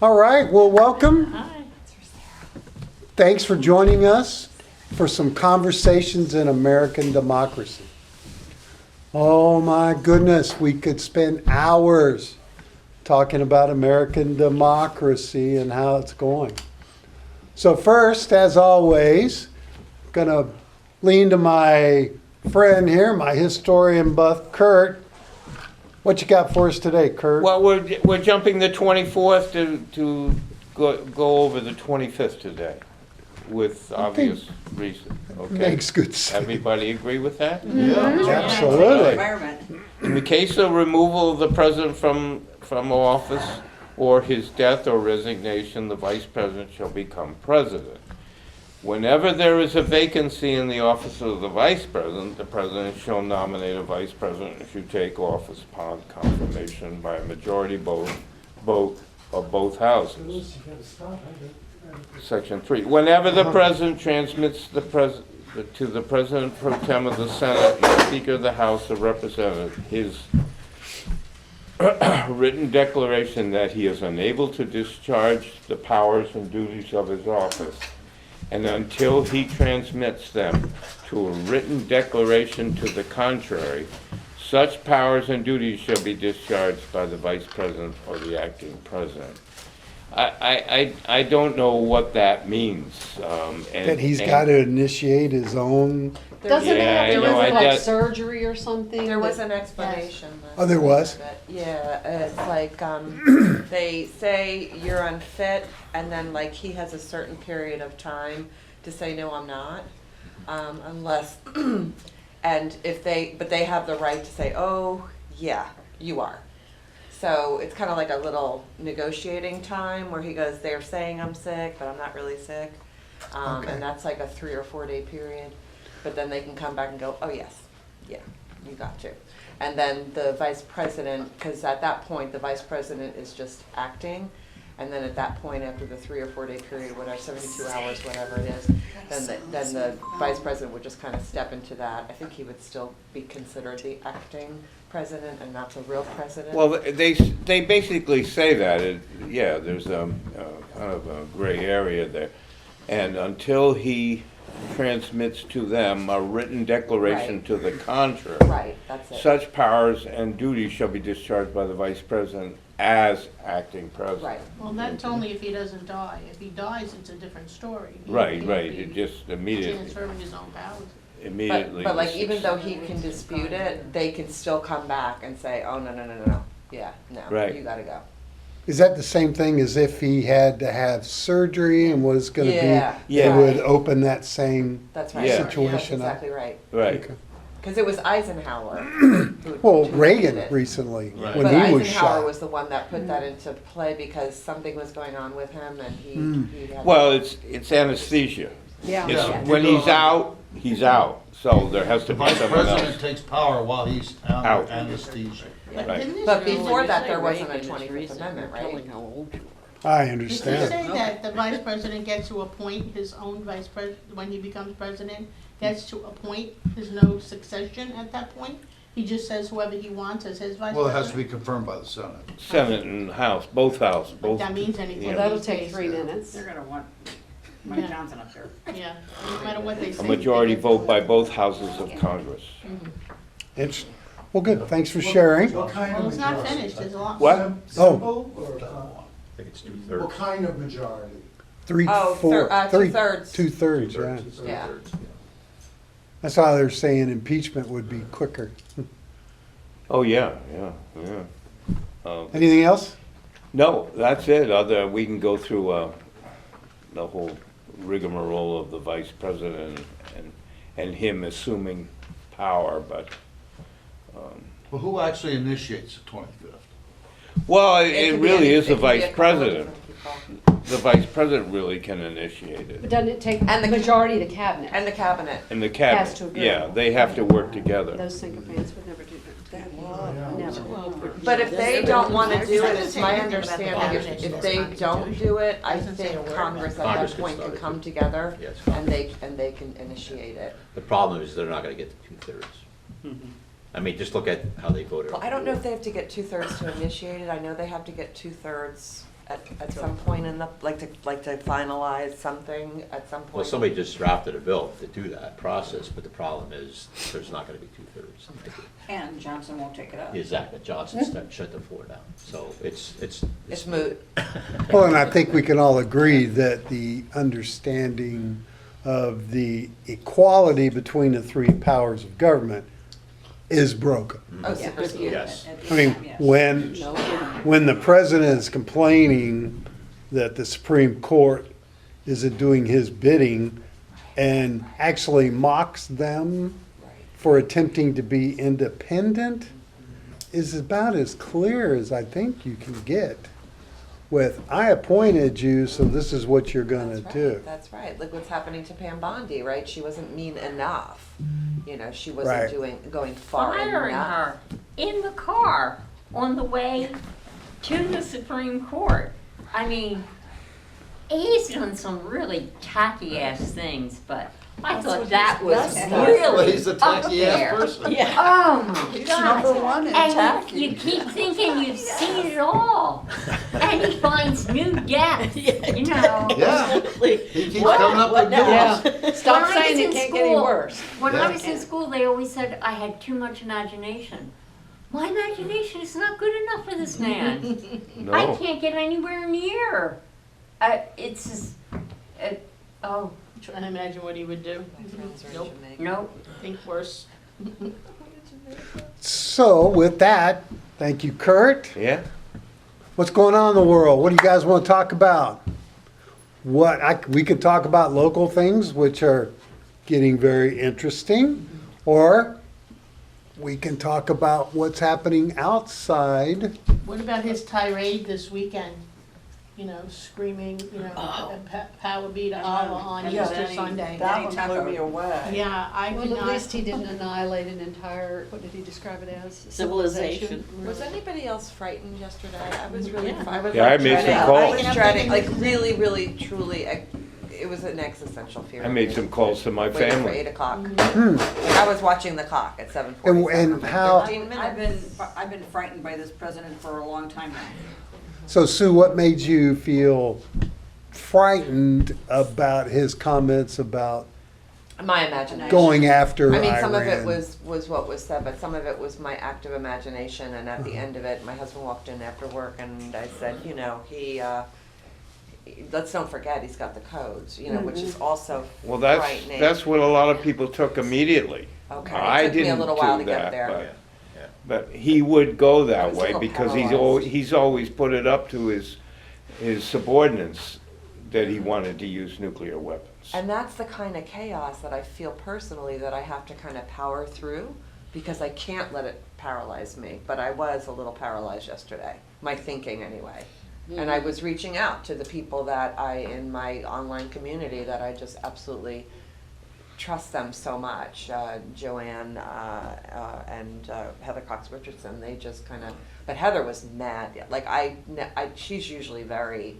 All right, well, welcome. Hi. Thanks for joining us for some conversations in American democracy. Oh my goodness, we could spend hours talking about American democracy and how it's going. So first, as always, gonna lean to my friend here, my historian buff, Kurt. What you got for us today, Kurt? Well, we're jumping the 24th to go over the 25th today, with obvious reason. Okay. Makes good sense. Everybody agree with that? Absolutely. Environment. In the case of removal of the president from office or his death or resignation, the vice president shall become president. Whenever there is a vacancy in the office of the president shall nominate a vice president if you take office upon confirmation by a majority vote of both houses. Section 3. Whenever the president transmits to the president pro tem of the Senate and Speaker of the House of Representatives his written declaration that he is unable to discharge the powers and duties of his office, and until he transmits them to a written declaration to the contrary, such powers and duties shall be discharged by the vice president or the acting president. I don't know what that means. That he's got to initiate his own. Doesn't it Yeah, have to I know, do with like that- surgery or something? There was that- an explanation. Oh, there was? Yeah, it's like, they say you're unfit, and then like he has a certain period of time to say, no, I'm not, unless, and but they have the right to say, oh, yeah, you are. So it's kind of like a little negotiating time where he goes, they're saying I'm sick, but I'm not really sick. Okay. And that's like a 3 or 4 day period. But then they can come back and go, oh, yes, yeah, you got to. And then the vice president, because at that point, the vice president is just acting. And then at that point, after the 3 or 4 day period, whatever, 72 hours, whatever it is, then the vice president would just kind of step into that. I think he would still be considered the acting president and not the real president. Well, they basically say that, yeah, there's a kind of a gray area there. And until he transmits to them a written declaration Right. to the contrary, Right, that's it. such powers and duties shall be discharged by the vice president as acting president. Right. Well, that's only if he doesn't die. If he dies, it's a different story. Right, He right, can't it be just immediately, transferring his own powers. immediately. But like, even though he can dispute it, they can still come back and say, oh, no. Yeah, no, Right. you gotta go. Is that the same thing as if he had to have surgery and was going to Yeah. be? Yeah. It would open that same. That's right. Yeah. Situation That's up. exactly right. Right, Okay. Because it was Eisenhower. who Well, did Reagan it. recently, Right. when But he was Eisenhower shot. was the one that put that into play because something was going on with him and he had. well, it's anesthesia. Yeah. It's, when he's out, so there has to The be vice someone president else. takes power while he's Out. on anesthesia. Yeah. Right. Didn't But this- before that, there wasn't a 25th Amendment, right? I Did you understand. say that the vice president gets to appoint his own vice president, when he becomes president, gets to appoint, there's no succession at that point? He just says whoever he wants as his vice president? Well, it has to be confirmed by the Senate. Senate and House, both houses, If both. that means anything. Yeah. Well, that'll these take days. 3 minutes. They're gonna want Mike Johnson up there. Yeah, no matter what they say. A majority they get- vote by both houses of Congress. Interesting. Well, good. Thanks for sharing. What kind Well, of it's not majority? finished, there's a lot. What? more. Simple or, I think it's what two-thirds. kind of majority? Two-thirds. 2/3, yeah. Yeah. That's how they're saying impeachment would be quicker. Oh, yeah. Anything else? No, that's it, we can go through, the whole rigmarole of the vice president and him assuming power, but, Well, who actually initiates the 25th? well, It it could be really any- is it the could be a vice couple of president. different people. The vice president really can initiate But it. doesn't it take And the the- majority of the cabinet? And the cabinet. And the Has to cabinet, agree. yeah, they have to work together. Those sycophants would never do that. Never. But if they don't want to do it, it's my Doesn't say understanding, anything if about they the don't do it, I Doesn't say a think word Congress at Congress that can point start can it. come together Yeah, it's and they can initiate it. The problem is they're not gonna get the two-thirds. I mean, just look at how they voted. Well, I don't know if they have to get 2/3 to initiate it. I know they have to get 2/3 at some point in the, like to finalize something at some point? Well, somebody just drafted a bill to do that process, but the problem is there's not gonna be 2/3. And Johnson won't take it up. Exactly, Johnson shut the floor down, so It's moot. Well, and I think we can all agree that the understanding of the equality between the three powers of government is broken. Oh, Yeah. super skewed. Yes. I mean, when the president is complaining that the Supreme Court isn't doing his bidding and actually mocks them for attempting to be independent, is about as clear as I think you can get with, I appointed you, so this is what you're gonna do. That's right. Look what's happening to Pam Bondi, right? She wasn't mean enough. You know, she Right. wasn't going far Firing enough. her in the car on the way to the Supreme Court. I mean, he's done some really tacky ass things, but I thought that was really He's a up tacky ass there. person. Oh my He's God. number one in And tacky. you keep thinking you've seen it all. And he finds new depth, you know. Yeah. He keeps coming up with new Yeah, ones. stop When I saying was it in can't get any school- worse. When Yeah. I was in school, they always said I had too much imagination. My imagination is not good enough for this man. I No. can't get anywhere near. It's just, oh, Trying to imagine what he would do. Nope, no. think worse. So with that, thank you, Kurt. Yeah? What's going on in the world? What do you guys want to talk about? We could talk about local things, which are getting very interesting, or we can talk about what's happening outside. What about his tirade this weekend? You know, screaming, you know, power be to Allah on Yeah, Easter then he- Sunday. That one blew me away. Yeah, I could Well, at not. least he didn't annihilate an entire, what did he describe it as? Civilization. Was anybody else frightened yesterday? I was really, I was Yeah, I like made some dreading- calls. I was dreading, like really, really, truly, it was an existential fear. I made some calls to my Waiting for family. 8 o'clock. Hmm. I was watching the clock at 7:47. And how- 15 minutes. I've been frightened by this president for a long time now. So Sue, what made you feel frightened about his comments about My imagination. going after I mean, Iran? some of it was what was said, but some of it was my active imagination. And at the Uh-huh. end of it, my husband walked in after work, and I said, you know, let's don't forget he's got the codes, you know, which is also Well, frightening. that's what a lot of people took immediately. Okay, I it took me a didn't little do while to get that, there. but- But he would go I that was a way little because paralyzed. he's always put it up to his subordinates that he wanted to use nuclear weapons. And that's the kind of chaos that I feel personally that I have to kind of power through because I can't let it paralyze me. But I was a little paralyzed yesterday, my thinking anyway. And I was reaching out to the people that in my online community that I just absolutely trust them so much. Joanne and Heather Cox Richardson, they just kind of, but Heather was mad. Like she's usually very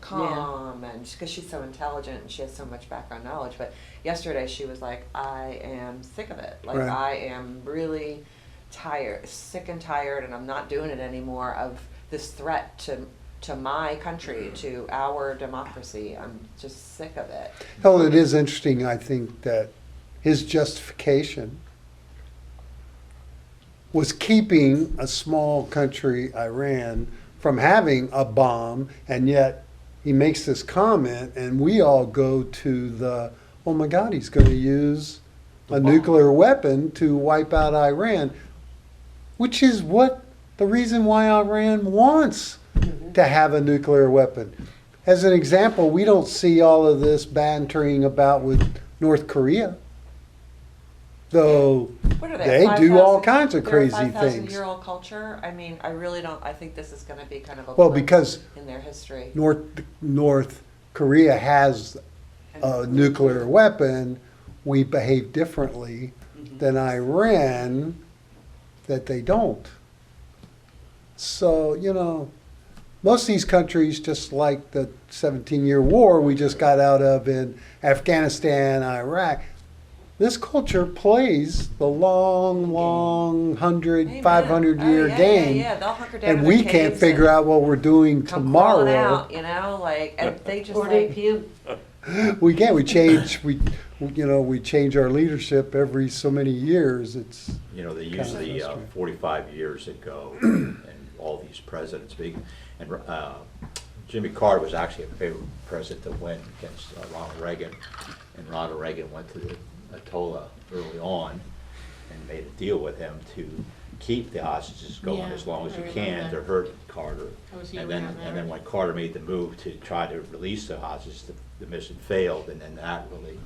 calm and because she's so intelligent and she has so much background knowledge. But yesterday she was like, I am sick of it. Like Right. I am really tired, sick and tired, and I'm not doing it anymore of this threat to my country, to our democracy. I'm just sick of it. Hell, it is interesting, I think, that his justification was keeping a small country, Iran, from having a bomb, and yet he makes this comment, and we all go to oh my God, he's going to use a nuclear weapon to wipe out Iran, which is the reason why Iran wants to have a nuclear weapon. As an example, we don't see all of this bantering about with North Korea, though What are they they? do all 5,000 kinds of they're crazy a 5,000 things. year old culture. I mean, I really don't. I think this is going to be kind of a Well, blip because in their history. North Korea has a nuclear weapon, we behave differently than Iran, that they don't. So, most of these countries, just like the 17-year war we just got out of in Afghanistan, Iraq, this culture plays the long 100, Amen. 500-year Oh, yeah, game. Yeah, they'll hunker down And in we their can't caves figure and out what we're doing come crawling tomorrow. out, you know, like, and they just 4 to 8 like, p.m. We can't. We change. We change our leadership every so many years. It's You know, they Kinda used the frustrating. 45 years ago, and all these presidents being, and Jimmy Carter was actually a favorite president to win against Ronald Reagan, and Ronald Reagan went to the Atola early on and made a deal with him to keep the hostages going Yeah, as long as I you remember can that. to hurt Carter. I was here And then, around that. and then when Carter made the move to try to release the hostages, the mission failed, and then that really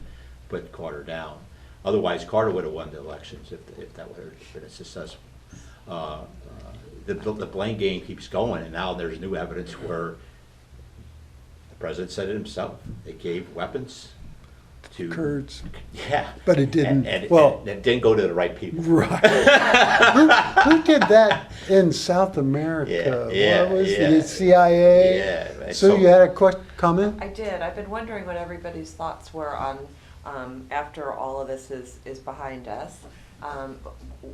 put Carter down. Otherwise, Carter would have won the elections if that would have been a successful. The blame game keeps going, and now there's new evidence where the president said it himself. They gave weapons to Kurds. Yeah, But it didn't. And Well, it didn't go to the right people. right. who did that in South America? Yeah, What was yeah. the CIA? Yeah. and So you had a comment? I did. I've been wondering what everybody's thoughts were on, after all of this is behind us,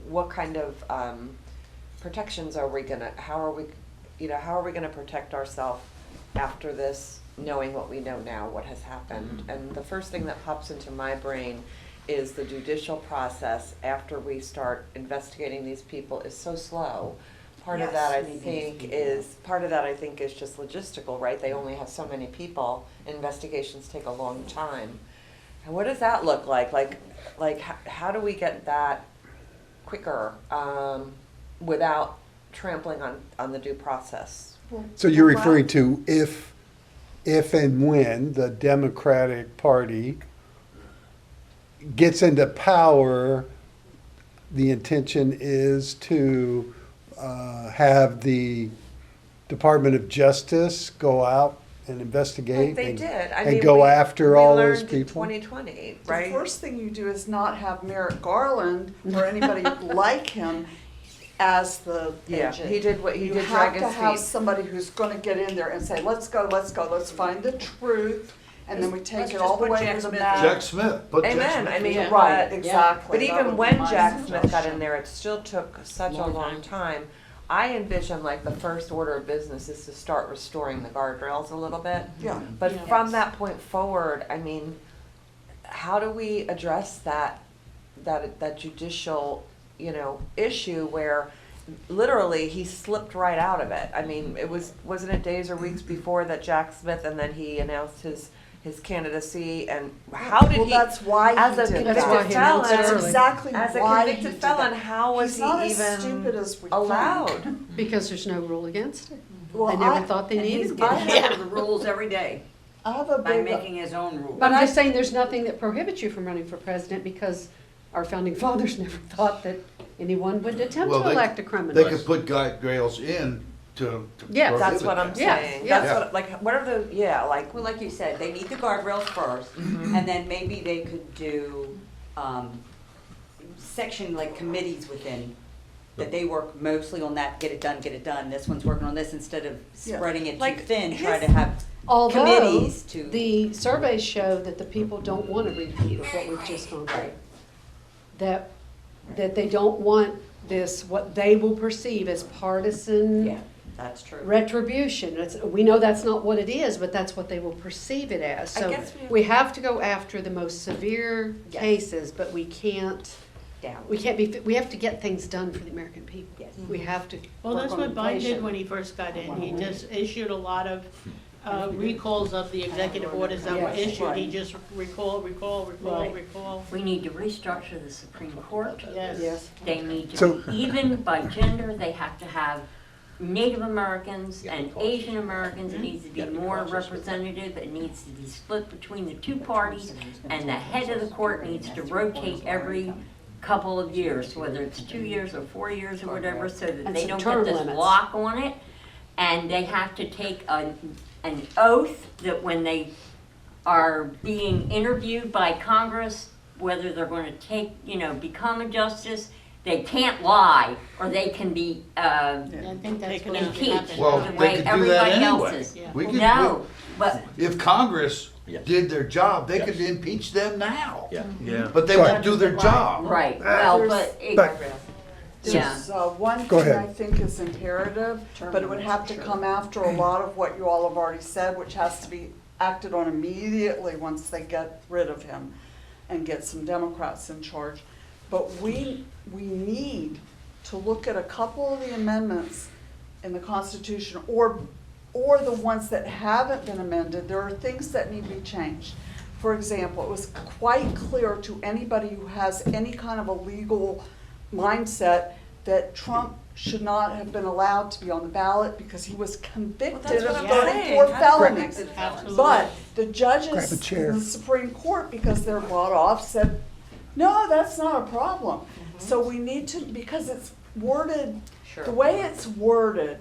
what kind of protections are we gonna, how are we gonna protect ourselves after this, knowing what we know now, what has happened? And the first thing that pops into my brain is the judicial process after we start investigating these people is so slow. Part of that, I think, is just logistical, right? They only have so many people. Investigations take a long time. And what does that look like? Like how do we get that quicker without trampling on the due process? So you're referring to if and when the Democratic Party gets into power, the intention is to have the Department of Justice go out and investigate. Like they and, did. I and mean, go we after all those learned in people. 2020, The right? first thing you do is not have Merrick Garland or anybody like him as the Yeah, agent. he did what he You did. have Drag to his have feet. somebody who's gonna get in there and say, let's go, let's find the truth, and then we take Let's it just all the put way Jack to the Smith map. Jack Smith, put Jack Amen. Smith. I mean, Yeah. Right, but exactly. But That even would when be my Jack Smith got suggestion. in there, it still took such a Long long time. I envision like the first order of business is to start restoring the guardrails a little bit. Yeah. But Yeah. from that point forward, I mean, how do we address that judicial, issue where literally he slipped right out of it? I mean, wasn't it days or weeks before that Jack Smith, and then he announced his candidacy, and how did Well, he, that's why he as a did convicted that. he announced felon, it That's early. exactly as a why he convicted did felon, that. how was He's he not as even stupid as we think. allowed? Because there's no rule against it. Well, They never I- thought they and he's needed getting it. rid rid of of the the rules every day I have a by big, making his own rules. But I'm just saying, there's nothing that prohibits you from running for president because our founding fathers never thought that anyone would attempt Well, to they- elect a They criminal. could put guardrails in to Yeah, That's prohibit what I'm that. Yeah, saying. yeah. That's what, like, what are the, like, Well, like you said, they need the guardrails first, and then maybe they could do, section, like committees within, that they work mostly on that, get it done, this one's working on this, instead of Yeah. spreading it too Like, thin, try to his- have Although, committees to. the surveys show that the people don't want a repeat of what we've just gone through. That they don't want this, what they will perceive as partisan Yeah, that's true. retribution. We know that's not what it is, but that's what they will perceive it as. I So guess we have to go after the most severe Yes. cases, but we can't Down. we have to get things done for the American people. Yes. We have to Well, work that's on what Biden inflation. did when he first got in. He just issued a lot of recalls of the executive orders that were Yes, issued. He right. just recall. Right. We need to restructure the Supreme Court. Yes. Yes. They need to, So- even by gender, they have to have Native Americans Yeah, and process. Asian Americans. It needs to be Yeah, more process with that. representative. It needs to be split between the two parties. And the head of the court needs to rotate every couple of years, whether it's 2 years or 4 years or whatever, so that And they some don't term get this limits. lock on it. And they have to take an oath that when they are being interviewed by Congress, whether they're going to become a justice, they can't lie, or they can be I think that's impeached what happened. Well, the they way could do that everybody else anyway. is. Yeah. We could, No, but if Congress Yes. did their job, they could Yes. impeach them now. Yeah. Yeah. But they Go won't ahead. do their job. Right, well, There's- but, yeah. There's one Go thing ahead. I think is imperative, but it would have to come after a lot of what you all have already said, which has to be acted on immediately once they get rid of him and get some Democrats in charge. But we need to look at a couple of the amendments in the Constitution, or the ones that haven't been amended. There are things that need to be changed. For example, it was quite clear to anybody who has any kind of a legal mindset that Trump should not have been allowed to be on the ballot because he was convicted of what I'm saying. 34 felonies. Absolutely. But the Grab a judges chair. in the Supreme Court, because they're bought off, said, no, that's not a problem. So we need to, because it's worded, the way it's worded,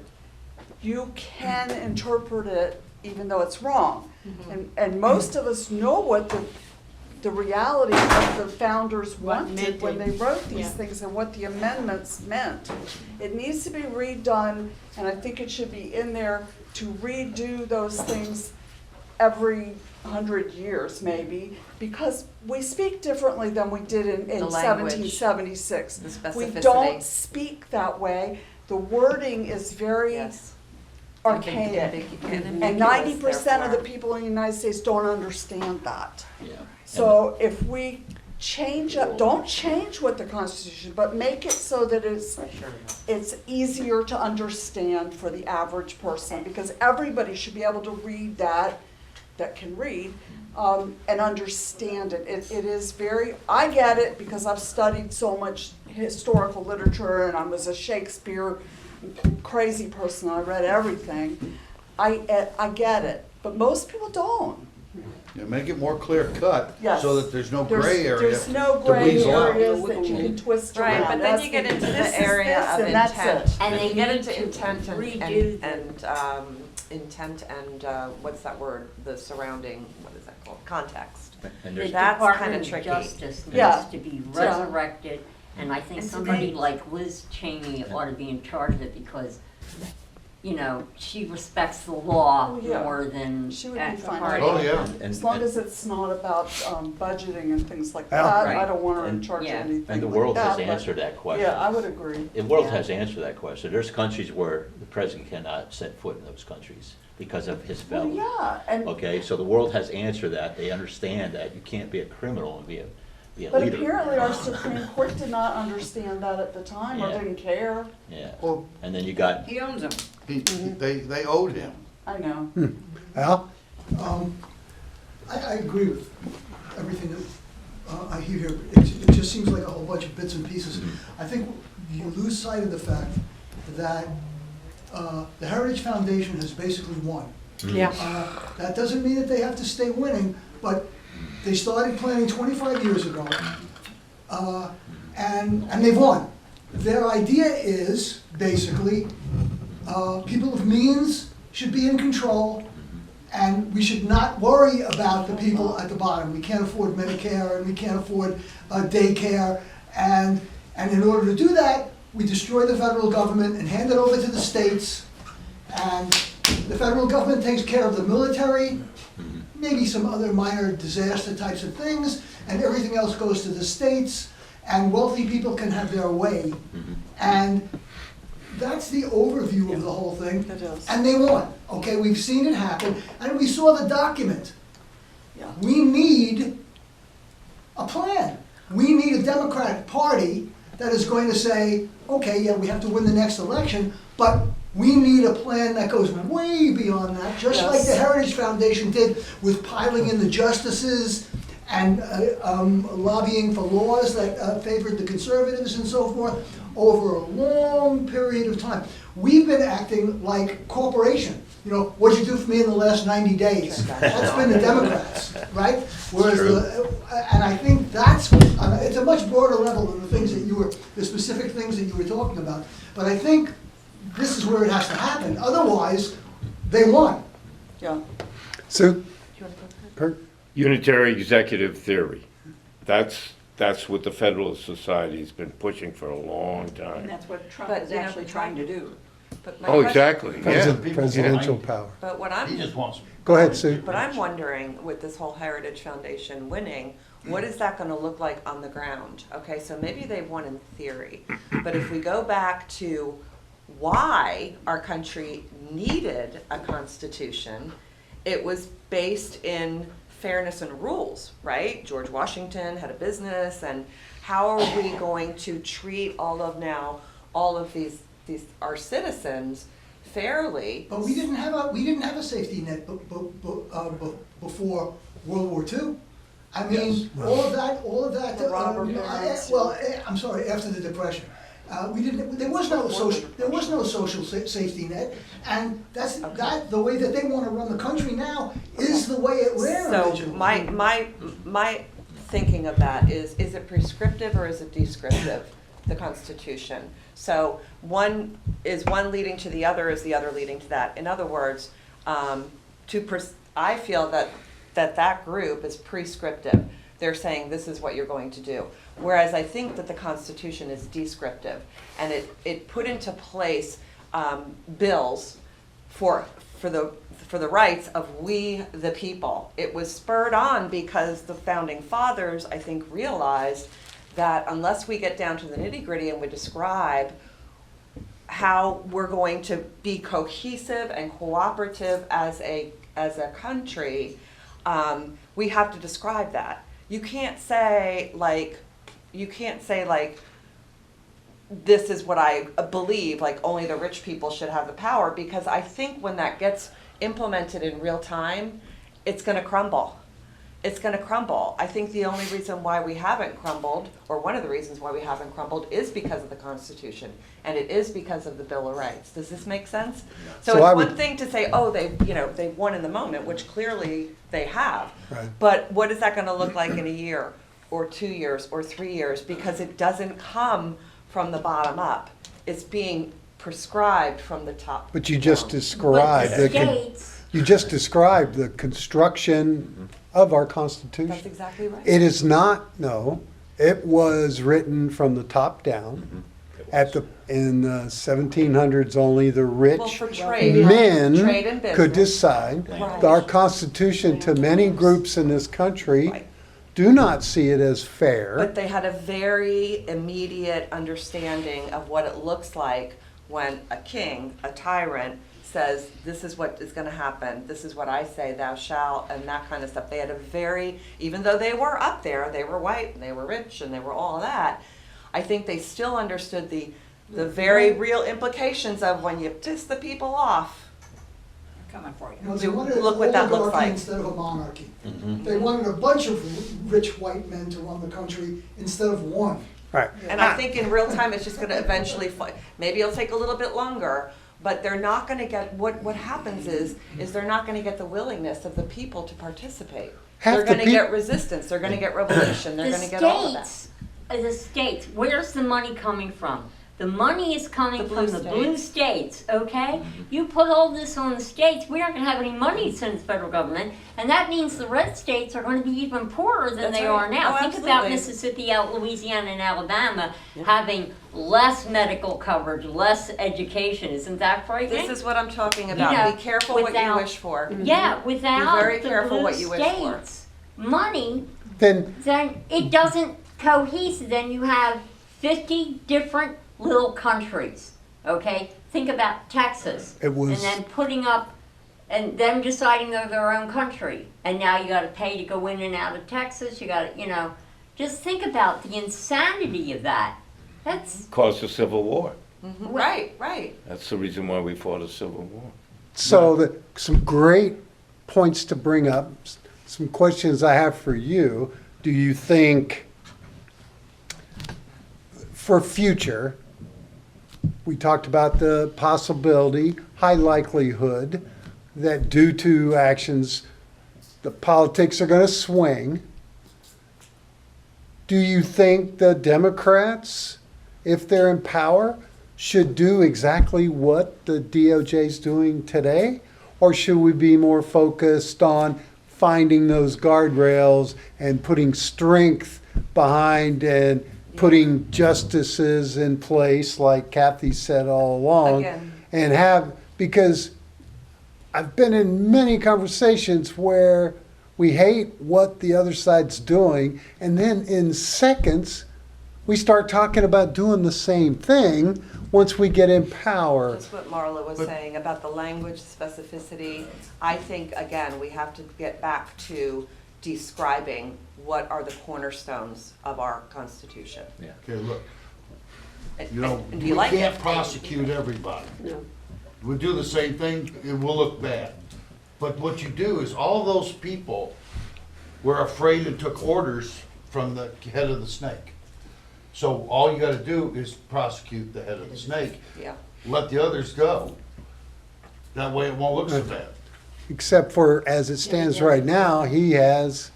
you can interpret it even though it's wrong. And most of us know what the reality of the founders What wanted when they meant it. wrote these Yeah. things and what the amendments meant. It needs to be redone, and I think it should be in there to redo those things every 100 years maybe, because we speak differently than we did in The language. 1776. The specificity. We don't speak that way. The wording is very Yes. archaic. And 90% of the people in the United States don't understand that. Yeah. So if we change up, don't change what the Constitution, but make it so that it's easier to understand for the average person, because everybody should be able to read that can read, and understand it. It is very, I get it because I've studied so much historical literature and I was a Shakespeare crazy person. I read everything. I get it, but most people don't. Yeah, make it more clear cut, Yes. so that there's no gray area. There's no to gray weasel out. areas that you can twist around. Right, but then you get into This is the area this of and that's intent. it. And If they you get need into to intent redo the- intent and, what's that word, the surrounding, what is that called, context. And The there's, That's Department kinda of tricky. Justice Yeah. needs to be Yeah. resurrected, and I think And somebody today- like Liz Cheney ought to be in charge of it because, you know, she respects the law Oh, yeah. more than She would be at the fine. party. Oh, yeah. and, As long as it's not about budgeting and things like Yeah. that, Right. I don't want her in And- charge of yeah. anything and the like world has that, but- answered that question. Yeah, I would agree. The world Yeah. has answered that question. There's countries where the president cannot set foot in those countries because of his Well, felony. yeah, and, Okay, so the world has answered that. They understand that you can't be a criminal and be a but leader. apparently our Supreme Court did not understand that at the time, or Yeah. didn't care. Yeah, Well, and then you got, He owns them. they owed him. I know. Al? I agree with everything that I hear here. It just seems like a whole bunch of bits and pieces. I think you lose sight of the fact that the Heritage Foundation has basically won. Yeah. That doesn't mean that they have to stay winning, but they started planning 25 years ago, and they've won. Their idea is, basically, people of means should be in control, and we should not worry about the people at the bottom. We can't afford Medicare, and we can't afford daycare, and in order to do that, we destroy the federal government and hand it over to the states, and the federal government takes care of the military, maybe some other minor disaster types of things, and everything else goes to the states, and wealthy people can have their way. And that's the overview of the whole thing. It is. And they won. Okay, we've seen it happen, and we saw the document. Yeah. We need a plan. We need a Democratic Party that is going to say, okay, yeah, we have to win the next election, but we need a plan that goes way beyond that, just like the Yes. Heritage Foundation did with piling in the justices and lobbying for laws that favored the conservatives and so forth over a long period of time. We've been acting like corporation. You know, what'd you do for me in the last 90 days? That's been the Democrats, right? Whereas and I think that's, it's a much broader level than the things that the specific things that you were talking about. But I think this is where it has to happen. Otherwise, they won. Yeah. Sue? Kurt? Unitary executive theory. That's what the Federalist Society's been pushing for a long And time. that's what Trump But, is you know, actually trying to do. But my Oh, question- exactly, yeah. Presidential power. But what He I'm, just wants. Go ahead, Sue. but I'm wondering, with this whole Heritage Foundation winning, what is that gonna look like on the ground? Okay, so maybe they've won in theory, but if we go back to why our country needed a constitution, it was based in fairness and rules, right? George Washington had a business, and how are we going to treat all of these our citizens fairly? But we didn't have a safety net before World War II. I mean, all of that, The robber barons. I'm sorry, after the Depression. There was no social safety net, and the way that they wanna run the country now is the way it ran So originally. my thinking of that is it prescriptive or is it descriptive, the Constitution? So one leading to the other, is the other leading to that? In other words, I feel that group is prescriptive. They're saying this is what you're going to do. Whereas I think that the Constitution is descriptive, and it put into place bills for the rights of we the people. It was spurred on because the founding fathers, I think, realized that unless we get down to the nitty-gritty and we describe how we're going to be cohesive and cooperative as a country, we have to describe that. You can't say like, this is what I believe, like only the rich people should have the power, because I think when that gets implemented in real time, it's gonna crumble. It's gonna crumble. I think the only reason why we haven't crumbled, or one of the reasons why we haven't crumbled, is because of the Constitution, and it is because of the Bill of Rights. Does this make sense? So So it's I one would- thing to say, oh, they've won in the moment, which clearly they have. Right. But what is that gonna look like in a year, or 2 years, or 3 years? Because it doesn't come from the bottom up. It's being prescribed from the top But you just down. described, But the states, you just described the construction of our Constitution. That's exactly right. It is not, no, it was written from the top down. In the 1700s, only the Well, rich for trade, men trade and business. could decide. Right. Our Constitution, to many groups in this country, Right. do not see it as fair. But they had a very immediate understanding of what it looks like when a king, a tyrant, says, this is what is gonna happen, this is what I say, thou shalt, and that kind of stuff. They had a very, even though they were up there, they were white, and they were rich, and they were all that, I think they still understood the very real implications of when you piss the people off. Coming for you. You know, they wanted Look what that looks oligarchy like. instead of a monarchy. They wanted a bunch of rich white men to run the country instead of one. Right. And I think in real time, it's just gonna eventually, maybe it'll take a little bit longer, but they're not gonna get, what happens is they're not gonna get the willingness of the people to participate. Half They're the gonna peop- get resistance, they're gonna get revolution, they're gonna get all of that. the states, where's the money coming from? The money is coming The from blue the blue states, okay? You put all this on the states, we aren't gonna have any money to send the federal government, and that means the red states are gonna be even poorer than That's they right. are now. Oh, Think about absolutely. Mississippi, out Louisiana, and Alabama having less medical coverage, less education. Isn't that frightening? This is what I'm talking You about, know, be careful what you without- wish for. Yeah, without very the careful blue what you wish for. states, money, Then, then it doesn't cohesive. Then you have 50 different little countries, okay? Think about Texas. It was- And then putting up, and them deciding they're their own country. And now you gotta pay to go in and out of Texas, you gotta, just think about the insanity of that. That's, Caused a civil war. Right, right. That's the reason why we fought a civil war. so some great points to bring up, some questions I have for you. Do you think, for future, we talked about the possibility, high likelihood, that due to actions, the politics are going to swing. Do you think the Democrats, if they're in power, should do exactly what the DOJ is doing today? Or should we be more focused on finding those guardrails and putting strength behind and putting justices in place, like Kathy said all along? Again. and have, because I've been in many conversations where we hate what the other side's doing, and then in seconds, we start talking about doing the same thing once we get in power. That's what Marla was But- saying about the language specificity. I think, again, we have to get back to describing what are the cornerstones of our Constitution. Okay, look, And- you know, and do we you like it? can't prosecute everybody. No. We do the same thing, it will look bad. But what you do is all those people were afraid and took orders from the head of the snake. So all you gotta do is prosecute the head of the snake, Yeah. let the others go. That way it won't look so bad. Except for, as it stands right now, he has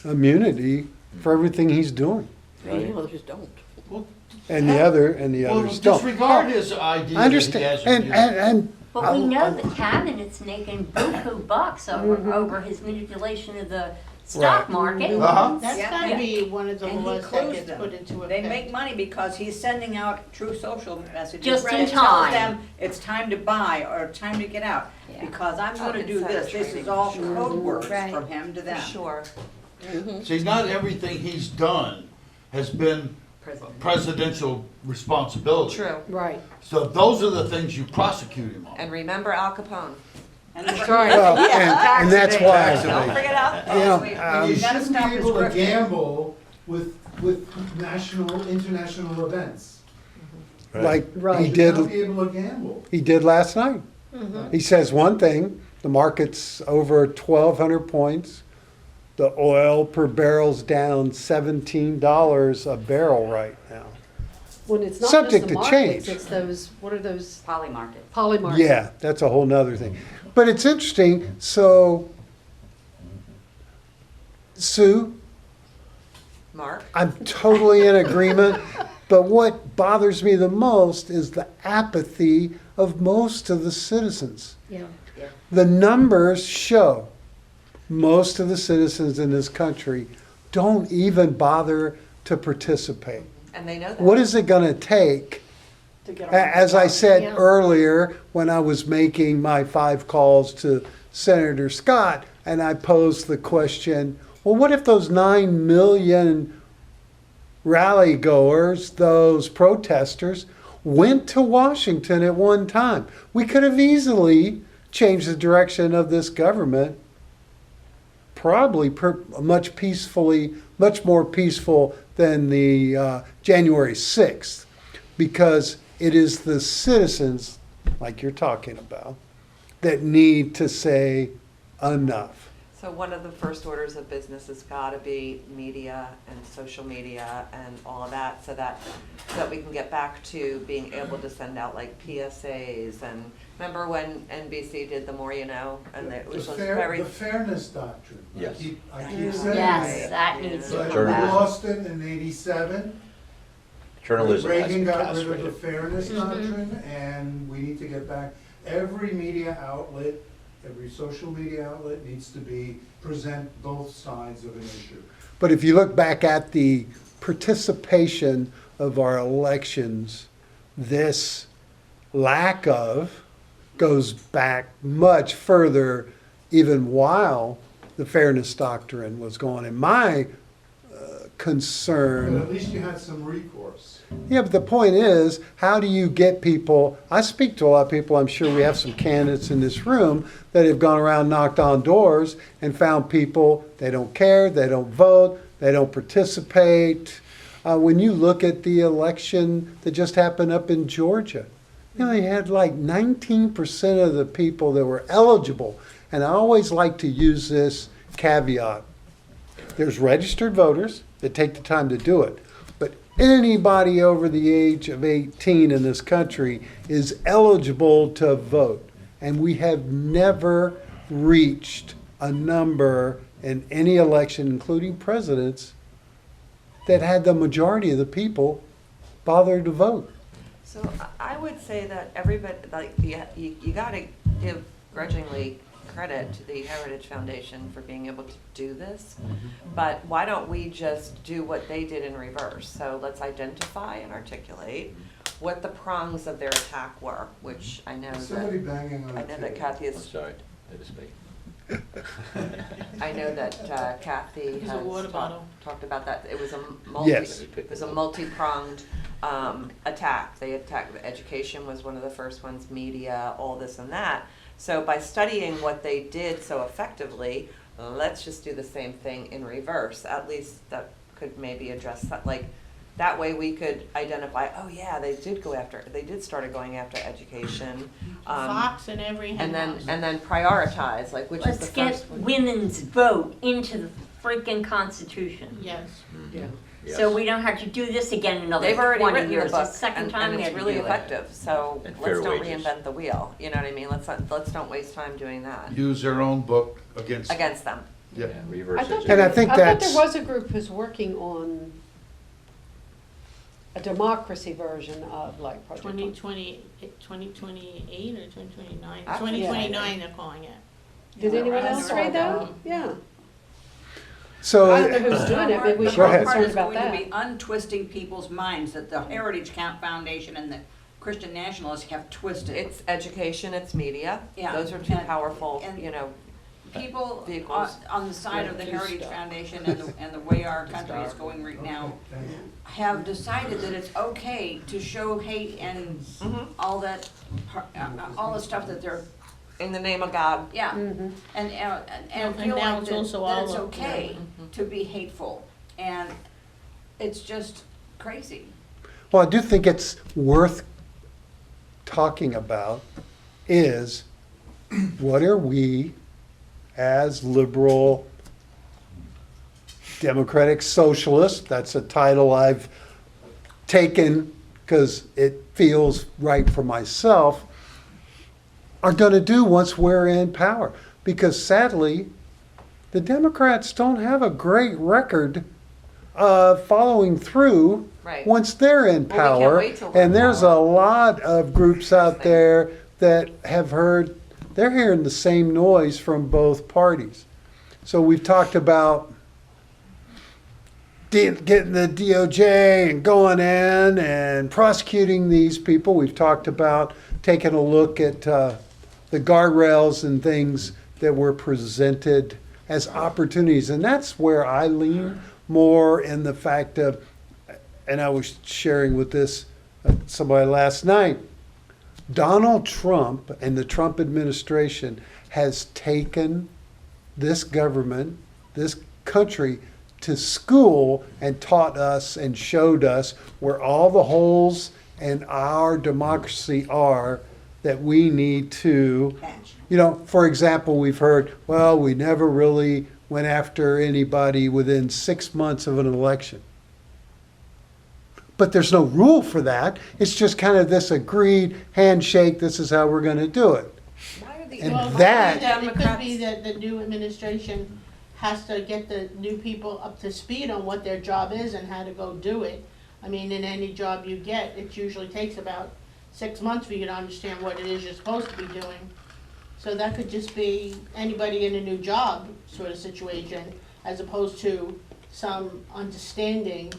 immunity for everything he's doing. Many others don't. Well, And the well, others don't. disregard his idea I that he understand, has and, immunity. and, But we know the cabinet's making buku bucks over his manipulation of the stock market. Uh-huh. That's Yeah. gotta be one of the And he laws that closed gets them. put into effect. They make money because he's sending out true social messages. Just in It tells time. them it's time to buy or time to get out. Yeah. Because I'm Oh, gonna do insider this. This trading. is all code words Right. from him to For them. sure. See, not everything he's done has been presidential responsibility. True. Right. So those are the things you prosecute him on. And remember Al Capone. And That's right. well, and that's why, Don't forget Al you know, We You gotta shouldn't stop be his able to grifting. gamble with national, international events. like Right. he You did, should not be able to gamble. he did last night. He says one thing, the market's over 1,200 points. The oil per barrel's down $17 a barrel right now. When it's not Subject just the to markets, change. it's those, what are those, Poly market. poly markets? Yeah, that's a whole nother thing. But it's interesting, so, Sue, Mark. I'm totally in agreement, but what bothers me the most is the apathy of most of the citizens. Yeah. The numbers show most of the citizens in this country don't even bother to participate. And they know that. What is it gonna take? To get As I said Yeah. earlier, when I was making my 5 calls to Senator Scott, and I posed the question, well, what if those 9 million rally goers, those protesters, went to Washington at one time? We could have easily changed the direction of this government, probably much more peaceful than the January 6th, because it is the citizens, like you're talking about, that need to say enough. So one of the first orders of business has got to be media and social media and all of that, so that we can get back to being able to send out like PSAs. And remember when NBC did the More You Know, and it was very The fairness doctrine. Yes. I keep saying Yes, that. that needs to But come we back. lost it in '87. Journalism has Reagan been got rid of the castrated. fairness doctrine, and we need to get back. Every media outlet, every social media outlet needs to present both sides of an issue. But if you look back at the participation of our elections, this lack of goes back much further, even while the fairness doctrine was going. And my concern. But at least you had some recourse. Yeah, but the point is, how do you get people? I speak to a lot of people. I'm sure we have some candidates in this room that have gone around, knocked on doors, and found people, they don't care, they don't vote, they don't participate. When you look at the election that just happened up in Georgia, you know, they had like 19% of the people that were eligible. And I always like to use this caveat. There's registered voters that take the time to do it. But anybody over the age of 18 in this country is eligible to vote. And we have never reached a number in any election, including presidents, that had the majority of the people bother to vote. So I would say that everybody, like, you gotta give grudgingly credit to the Heritage Foundation for being able to do this. But why don't we just do what they did in reverse? So let's identify and articulate what the prongs of their attack were, which I know Somebody that, banging on I the know that table. Kathy I'm is, sorry, I just speak. I know that Kathy It's a water has bottle. talked about that. It was a Yes. it was a multi-pronged attack. They attacked, education was one of the first ones, media, all this and that. So by studying what they did so effectively, let's just do the same thing in reverse. At least that could maybe address that, like, that way we could identify, oh yeah, they did started going after education. Fox and every hen house. And then prioritize, like, which is the Let's get first one. women's vote into the freaking Constitution. Yes. Yeah. So we don't have to do this again another They've already 20 written the years. book, It's the second and time we it's had to really do it. effective, so And fair let's don't wages. reinvent the wheel, you know what I mean? Let's don't waste time doing that, Use their own book against. against them. Yeah. Reverse I thought engineering. And I think I thought that's- there was a group who's working on a democracy version of like Project 2028 or 2029? I- 2029 they're calling it. Did anyone I else never read heard that? that. Yeah. So. I don't know who's doing it, maybe we should Go ahead. concerned about Part is that. going to be untwisting people's minds that the Heritage Camp Foundation and the Christian Nationalists have twisted. It's education, it's media, Yeah. those are two And- powerful, and- you know, People vehicles. on the side of the Heritage Foundation and the way our country is going right now have decided that it's okay to show hate and all that, all the stuff that they're, in the name of God. yeah. Mhm. And And feel now like it's that also that it's all of- okay to be hateful. And it's just crazy. Well, I do think it's worth talking about is what are we as liberal democratic socialists, that's a title I've taken because it feels right for myself, are going to do once we're in power. Because sadly, the Democrats don't have a great record of following through Right. once they're in Well, we can't power. wait till we're in And there's power. a lot of groups out there that have heard, they're hearing the same noise from both parties. So we've talked about getting the DOJ and going in and prosecuting these people. We've talked about taking a look at the guardrails and things that were presented as opportunities. And that's where I lean more in the fact of, and I was sharing with this somebody last night, Donald Trump and the Trump administration has taken this government, this country, to school and taught us and showed us where all the holes in our democracy are that we need to, you know, for example, we've heard, well, we never really went after anybody within 6 months of an election. But there's no rule for that. It's just kind of this agreed handshake, this is how we're going to do it. Why are the And Well, it could that- be that- it could be that the new administration has to get the new people up to speed on what their job is and how to go do it. I mean, in any job you get, it usually takes about 6 months for you to understand what it is you're supposed to be doing. So that could just be anybody in a new job sort of situation, as opposed to some understanding,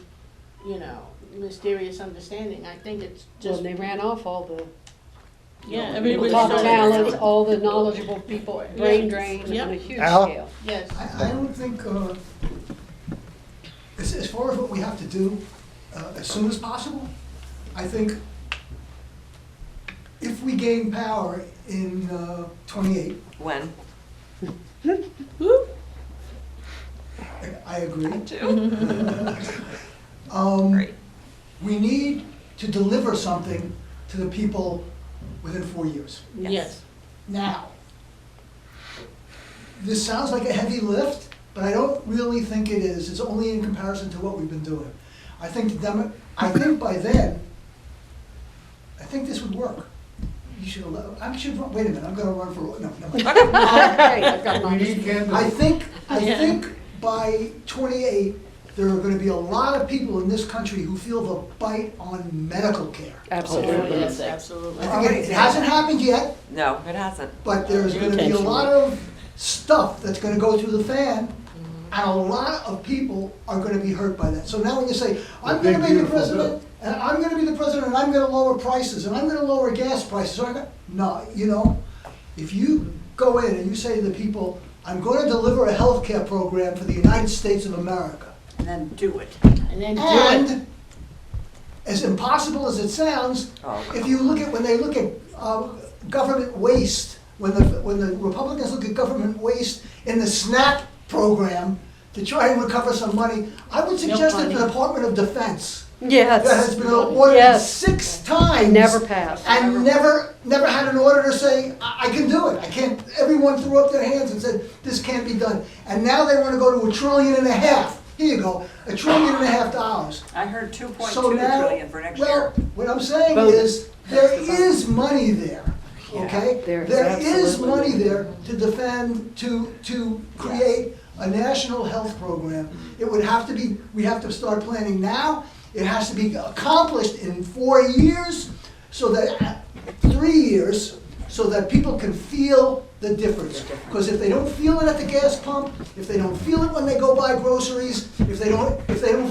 you know, mysterious understanding. I think it's Well, just, they ran off all the yeah, people, everybody's top trying to- talent, all the knowledgeable people, brain drain Yep. on a huge Al? scale. Yes. I don't think, as far as what we have to do, as soon as possible, I think if we gain power in 28, When? I agree. Great. We need to deliver something to the people within 4 years. Yes. Now, this sounds like a heavy lift, but I don't really think it is. It's only in comparison to what we've been doing. I think by then, I think this would work. You should allow, I should run, wait a minute, I'm gonna run for, no, no. Okay, I've got We mine. need candidates. I think by 28, there are gonna be a lot of people in this country who feel the bite on medical care. Absolutely. Yes, absolutely. I think it hasn't happened yet, No, it hasn't. but there's gonna be a lot of stuff that's gonna go through the fan, and a lot of people are gonna be hurt by that. So now when you say, I'm The big gonna be the beautiful president, and I'm gonna be the president, and I'm gonna lower prices, and I'm gonna lower gas prices, no, you know, if you go in and you say to the people, I'm gonna deliver a healthcare program for the United States of America, And then do it. And then do it. and as impossible as it sounds, Oh, if you look at, when they look at government waste, when the Republicans look at government waste in the SNAP program to try and recover some money, I would suggest that money. the Department of Defense, Yes. that has been ordered Yes. 6 times. Never passed. And never had an auditor say, I can do it, I can't, everyone threw up their hands and said, this can't be done. And now they wanna go to $1.5 trillion. Here you go, $1.5 trillion. I heard 2.2 So now, trillion for next well, year. what I'm saying Bonus. is, there is money there, okay? there's There is absolutely money there to defend, to create a national health program. It would have to be, we have to start planning now. It has to be accomplished in 4 years, so that, 3 years, so that people can feel the difference. Because if they don't feel it at the gas pump, if they don't feel it when they go buy groceries, if they don't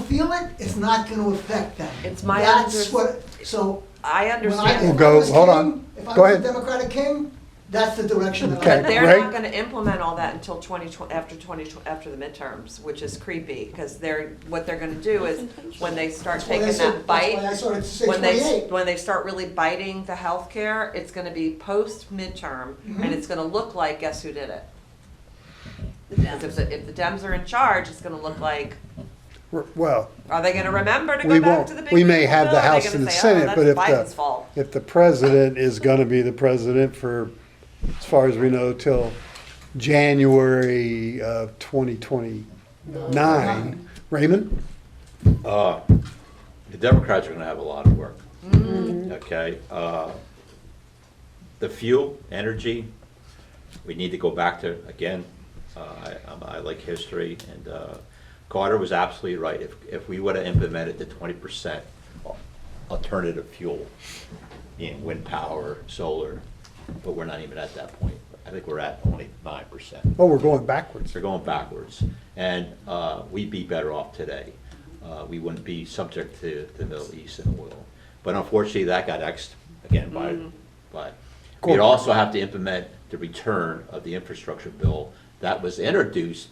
feel it, it's not gonna affect them. It's my That's what, so, I when I, understand. if I Go- was hold king, on. if I Go was a ahead. Democratic king, that's the direction that Okay. I. But they're Ray? not gonna implement all that until after the midterms, which is creepy, because what they're gonna do is, when they start That's why I taking said- that bite, That's why I started to say when 28. they start really biting the healthcare, it's gonna be post-midterm, Mm-hmm. and it's gonna look like, guess who did it? The Dems. Because if the Dems are in charge, it's gonna look like, Well, are they gonna remember to we go back won't, to the big we may beautiful have the bill? Or are they House gonna and the say, Senate, oh, but if that's Biden's fault? if the president is gonna be the president for, as far as we know, till January of 2029, Raymond? The Democrats are gonna have a lot of work. Okay, the fuel, energy, we need to go back to, again, I like history, and Carter was absolutely right. If we would have implemented the 20% alternative fuel, being wind power, solar, but we're not even at that point. I think we're at only 9%. Oh, we're going backwards. They're going backwards, and we'd be better off today. We wouldn't be subject to the Middle East and oil. But unfortunately, that got X'd again by. We'd also have to implement the return of the infrastructure bill that was introduced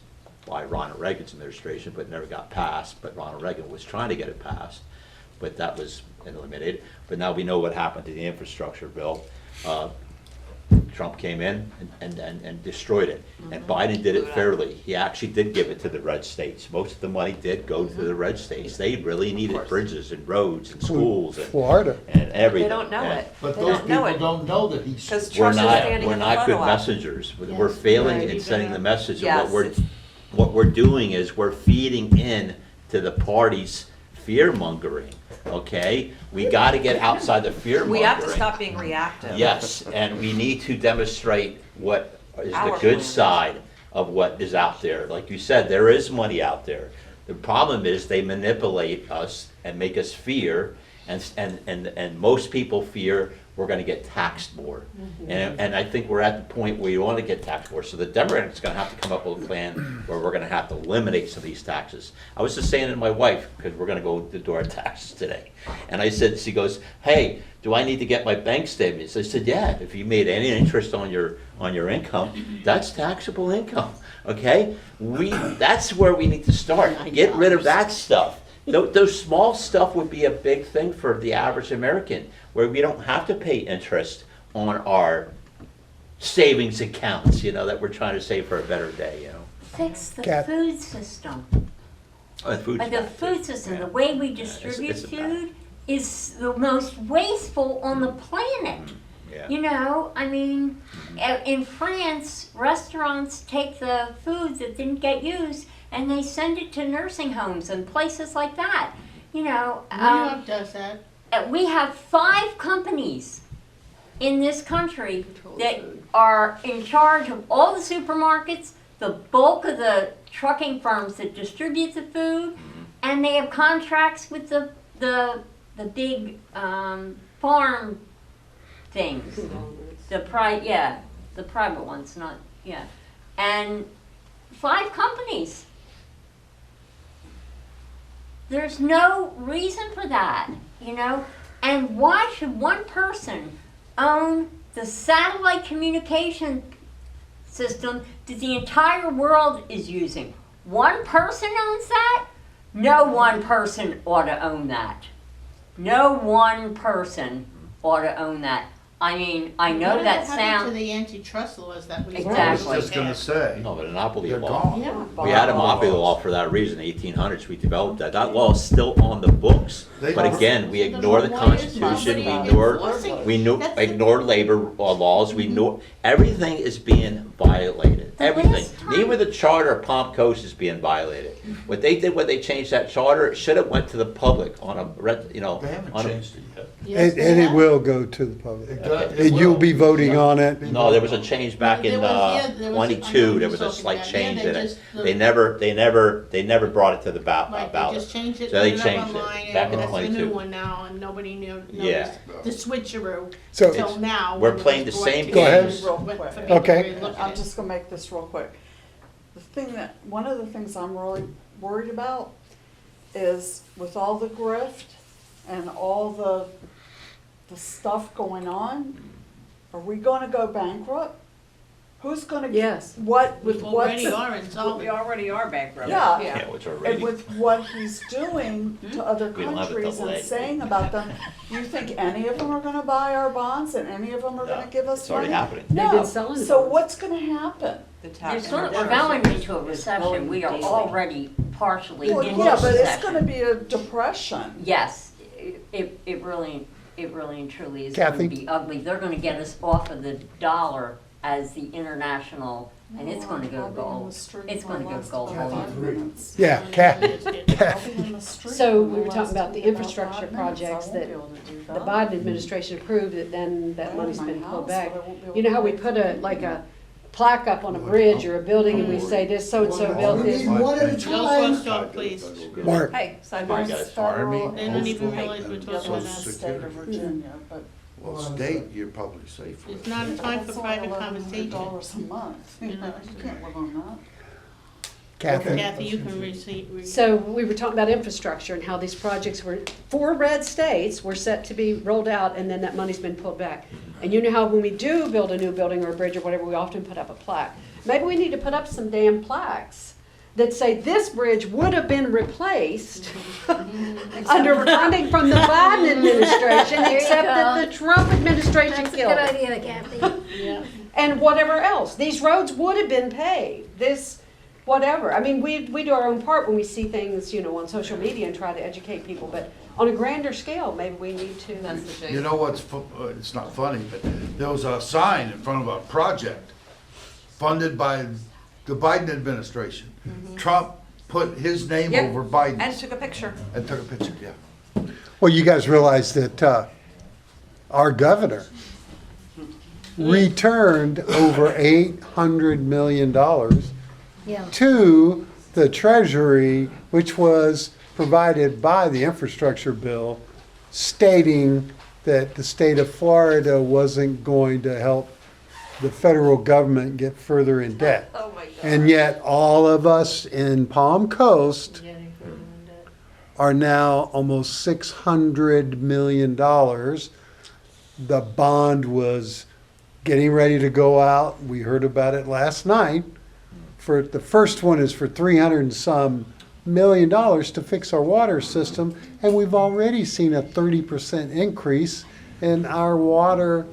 by Ronald Reagan's administration, but never got passed. But Ronald Reagan was trying to get it passed, but that was eliminated. But now we know what happened to the infrastructure bill. Trump came in and destroyed it. And Biden did it fairly. He actually did give it to the red states. Most of the money did go to the red states. They really needed bridges and roads and schools and Florida. everything. They don't know And it. But They those don't know people it. don't know that he's. Because We're Trump is not, standing we're in the not good photo op. messengers. We're failing in sending the message. And Yes. what we're doing is we're feeding in to the party's fear mongering, okay? We gotta get outside the fear mongering. We have to stop being reactive. Yes, and we need to demonstrate what is the Our good plan. side of what is out there. Like you said, there is money out there. The problem is they manipulate us and make us fear, and most people fear we're gonna get taxed more. And I think we're at the point where you wanna get taxed more. So the Democrats are gonna have to come up with a plan where we're gonna have to eliminate some of these taxes. I was just saying to my wife, because we're gonna go to do our taxes today. And I said, she goes, hey, do I need to get my bank statements? I said, yeah, if you made any interest on your income, that's taxable income, okay? That's where we need to start. Get rid of that stuff. Those small stuff would be a big thing for the average American, where we don't have to pay interest on our savings accounts, that we're trying to save for a better day, Fix the Kath- food system. The food's But the bad, too. food system, Yeah. the way we it's distribute bad. food is the most wasteful on the planet. Yeah. You know, I mean, in France, restaurants take the food that didn't get used and they send it to nursing homes and places like that. You know, New York does that. we have 5 companies in this country that are in charge of all the supermarkets, the bulk of the trucking firms that distribute the food, and they have contracts with the big farm things. The private ones, not, and 5 companies. There's no reason for that, you know? And why should one person own the satellite communication system that the entire world is using? One person owns that? No one person ought to own that. No one person ought to own that. I mean, I know that What happened to sounds. the antitrust laws that we? Exactly. I was just gonna say, No, the monopoly they're law. gone. Yeah. We had a monopoly law for that reason, 1800s, we developed that. That law is still on the books. They But are. again, we So ignore the then why is Constitution, we nobody ignore, enforcing it? we knew, That's the- ignore labor laws, we ignore, everything is being violated, The everything. last time- Even the charter of Palm Coast is being violated. What they did when they changed that charter, it should have went to the public on a, you know. They haven't on a- changed it yet. Yes, And it they will go to the public. It And you'll will. be voting on it. No, there was a change back There in was- yeah, there was- I know 22, what there you're was a talking slight about. Yeah, change they in it. just- They never brought it to the Right, ballot. they just changed it, So put they it up changed online, it back and in that's the new 22. one now, and nobody knew, Yeah. noticed the switcheroo So- until now. We're when it playing was the brought same to Go ahead. us, Real for quick. people to Okay. really look at I'm it. just gonna make this real quick. One of the things I'm really worried about is with all the grift and all the stuff going on, are we gonna go bankrupt? Who's gonna? Yes. What, with We what's? already are We insolvent. already are bankrupt. Yeah. Yeah, what's our And rating? with what he's doing to other We don't have a countries double and A. saying about them, you think any of them are gonna buy our bonds and any of them are gonna No, give us it's already money? happening. They've No, been selling the so bonds. what's gonna happen? The We're tax. going into a recession. We are already partially Well, in a yeah, but it's recession. gonna be a depression. Yes, it really and truly is Kathy? going to be ugly. They're going to get us off of the dollar as the international, and it's going to go I'll be in the gold. street It's for going to the go last gold. about Hold 5 on. minutes. Yeah, Kathy. I'll be in the street So for we were talking last about the about infrastructure 5 minutes. I projects won't that be able to do the that. Biden administration approved, that then that I own money's my been house, pulled back. but I won't be able You know to how we pay put for a, it. like a plaque up on a bridge or a building and we say this so-and-so built We this? need one at a No time. crosstalk, please. Mark, Hey, Mark sidewalks. got it. Federal They don't even and realize we're talking Social about that. State of Virginia, but. Well, state, you're probably safe with. It's not a time for That's private only conversation. $1,100 a month, you know, you can't live on that. Kathy. Kathy, you can receive. So we were talking about infrastructure and how these projects were, 4 red states were set to be rolled out and then that money's been pulled back. And you know how when we do build a new building or a bridge or whatever, we often put up a plaque. Maybe we need to put up some damn plaques that say this bridge would have been replaced under funding from the Biden administration, There you except that go. the Trump administration That's a killed good it. idea, Kathy. Yeah. And whatever else. These roads would have been paved, this, whatever. I mean, we do our own part when we see things, you know, on social media and try to educate people, but on a grander scale, maybe we need to. That's the shape. You know what's, it's not funny, but there was a sign in front of a project funded by the Biden administration. Trump put his name Yep. over And Biden's took a picture. and took a picture, yeah. Well, you guys realize that our governor returned over $800 million Yeah. to the Treasury, which was provided by the infrastructure bill, stating that the state of Florida wasn't going to help the federal government get further in debt. Oh, my God. And yet, all of us in Palm Coast are now almost $600 million. The bond was getting ready to go out. We heard about it last night. For the first one is for 300 and some million dollars to fix our water system, and we've already seen a 30% increase in our water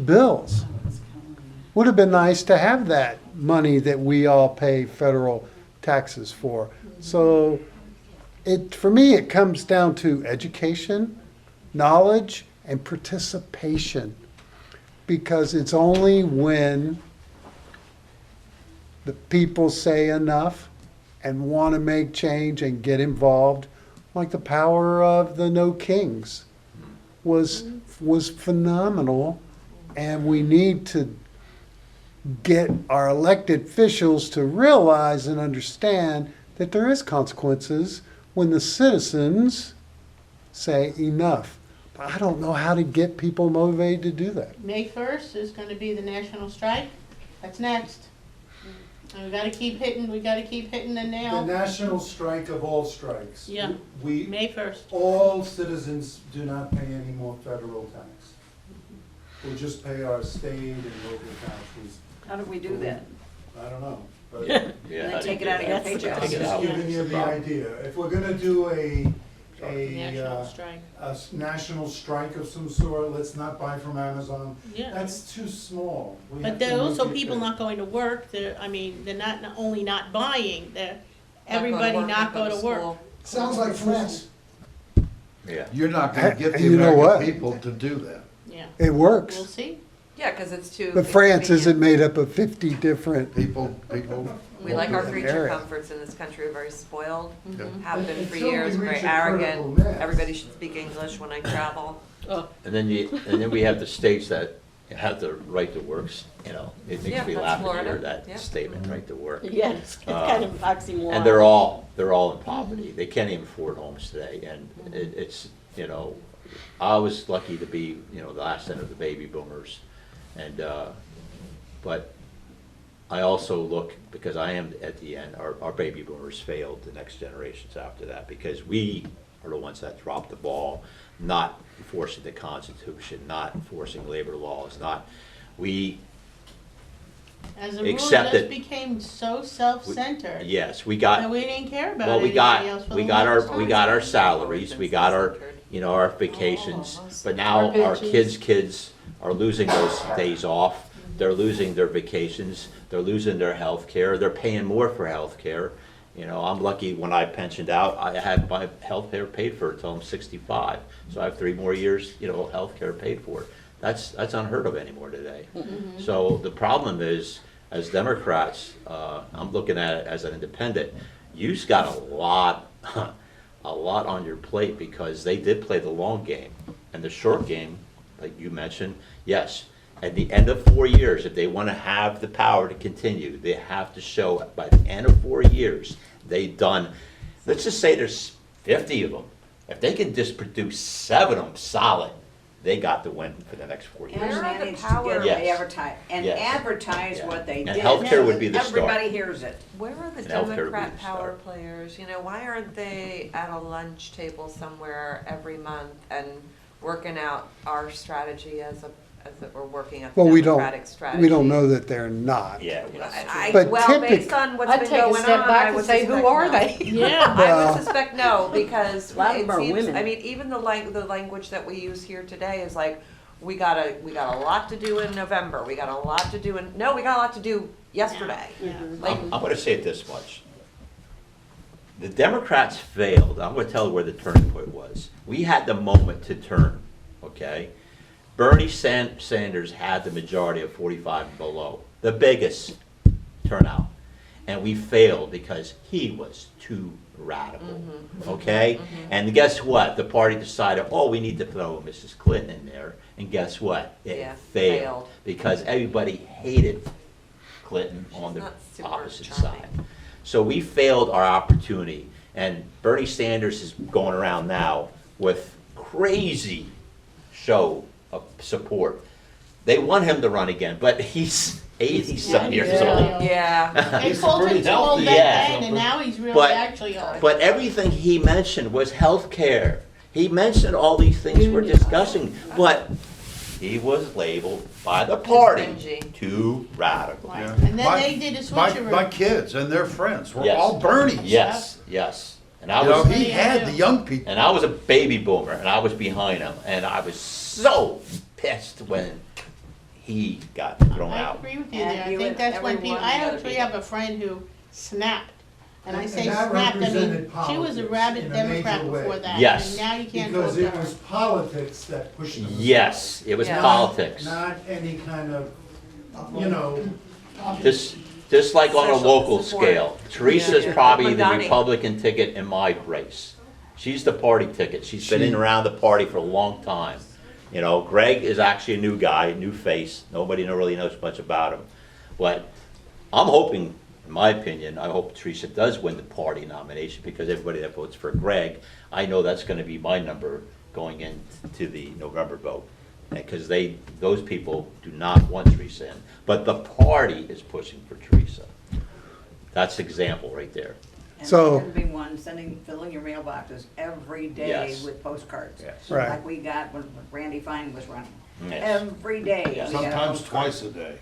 bills. Would have been nice to have that money that we all pay federal taxes for. So for me, it comes down to education, knowledge, and participation. Because it's only when the people say enough and want to make change and get involved, like the power of the No Kings was phenomenal, and we need to get our elected officials to realize and understand that there is consequences when the citizens say enough. But I don't know how to get people motivated to do that. May 1st is gonna be the national strike. That's next. And we gotta keep hitting the The nail. national strike of all strikes. Yeah. We, May 1st. all citizens do not pay any more federal tax. We'll just pay our state and local taxes. How do we do that? I don't know, but Yeah. And how then do take you it do out of your that? paycheck. Take it just out. giving you the idea. If we're gonna do National strike. national strike of some sort, let's not buy from Amazon. Yeah. That's too small. We But have there to are also make it people big. not going to work, they're not only not buying, they're, Not go to everybody work, not go to work. school. Sounds like France. Yeah. You're not gonna get And the you know what? American people to do that. Yeah, It works. we'll see. Yeah, because it's too. But France inconvenient. isn't made up of 50 different. People. We like our Yeah. creature Area. comforts in this country, are very spoiled, Yeah. have been for Until we years, very reach a arrogant. critical mass. Everybody should speak English when I travel. And then we have the states that have the right to work, you know, it Yeah, makes me that's laugh to Florida. hear that Yeah. statement, right to work. Yeah, it's kind of oxymoron. And they're all in poverty. They can't even afford homes today, and it's, you know, I was lucky to be, you know, the last end of the baby boomers, and, but I also look, because I am at the end, our baby boomers failed the next generations after that, because we are the ones that dropped the ball, not enforcing the Constitution, not enforcing labor laws, we, As a rule, it Accept just it. became so self-centered yes, we got. that we didn't care about Well, anybody else for the we got longest our, time. we got our salaries, we got our, you know, our vacations, but now our kids are losing those days off, they're losing their vacations, they're losing their health care, they're paying more for health care. You know, I'm lucky when I pensioned out, I had my health care paid for until I'm 65, so I have 3 more years, you know, health care paid for. That's unheard of anymore today. So the problem is, as Democrats, I'm looking at it as an independent, you've got a lot on your plate, because they did play the long game. And the short game, like you mentioned, yes, at the end of 4 years, if they want to have the power to continue, they have to show by the end of 4 years, they've done, let's just say there's 50 of them. If they can just produce 7 of them solid, they got the win for the next 4 years. And Where are the manage to power- get Yes. advertise, and Yes. advertise Yeah. what they And did. healthcare would so be the that start. Everybody hears it. Where are the And healthcare would be Democrat the power start. players? You know, why aren't they at a lunch table somewhere every month and working out our strategy as we're working at the Well, we don't, Democratic strategy? we don't know that they're not. Yeah. But Well, based on what's I'd been take a going on, step I back and would say, suspect who are no. they? Yeah. I Well- would suspect no, because A lot of it them are seems, women. I mean, even the language that we use here today is like, we got a lot to do in November, we got a lot to do we got a lot to do yesterday. Yeah. Like, I'm gonna say it this much. The Democrats failed. I'm gonna tell you where the turning point was. We had the moment to turn, okay? Bernie Sanders had the majority of 45 and below, the biggest turnout. And we failed because he was too radical, okay? And guess what? The party decided, oh, we need to throw Mrs. Clinton in there. And guess what? It Yeah, failed. failed. Because everybody hated Clinton on the not super opposite charming. side. So we failed our opportunity. And Bernie Sanders is going around now with crazy show of support. They want him to run again, but he's 80-some years Yeah. old. yeah. They called him too old back Yeah. then, and now he's really But- actually old. But everything he mentioned was health care. He mentioned all these things we're discussing, but he was labeled by the party stingy. too radical. Right. Yeah. And then My- they did a My switcheroo. kids and their friends were Yes. all Bernies. Yes, yes. And I You know, was, he had the young people. and I was a baby boomer, and I was behind him, and I was so pissed when he got thrown I out. agree with you And there. I you think and that's when people, everyone I the other actually people. have a friend who snapped. And I And say that snapped, I mean, represented she was a politics rabid in a Democrat major way. before that. Yes. And now you can't Because vote it for was her. politics that pushed them. aside. Yes, it was Yeah. politics. Not any kind of, you know, Just like on a Social local support. scale, Teresa's Yeah. probably the Madani. Republican ticket in my race. She's the party ticket. She's been in and around the party for a long time. You know, Greg is actually a new guy, new face. Nobody really knows much about him. But I'm hoping, in my opinion, I hope Teresa does win the party nomination, because everybody that votes for Greg, I know that's gonna be my number going into the November vote. Because those people do not want Teresa in. But the party is pushing for Teresa. That's the example right there. And So- there can be one filling your mailboxes every day Yes. with postcards. Yes. Right. Like we got when Randy Fine was running. Yes. Every day. we got a Sometimes postcard. twice a day.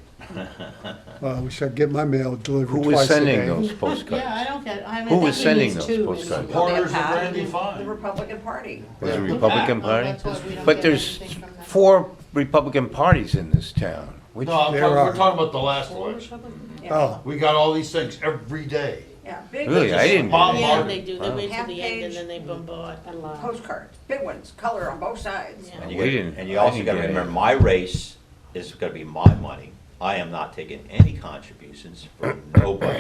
Well, I wish I'd get my mail delivered Who twice was a day. sending those postcards? Yeah, I don't get, I mean. Who I was think sending we those need two postcards? minimum. Supporters of Pat, Randy The Fine. Republican Party. Was the Yeah. Republican Oh, Party? that's why we don't But get there's anything from them. 4 Republican parties in this town. Which, No, There we're are. talking about the last election. Yeah. Oh, We got all these things every day. Yeah, big really, I didn't. Bob get Yeah, Martin. they do, they Wow. wait till the end Half-page. and then they bombard. postcards, big ones, color on both sides. Yeah. And We you, didn't- and you I also didn't gotta get remember, any. my race is gonna be my money. I am not taking any contributions from nobody,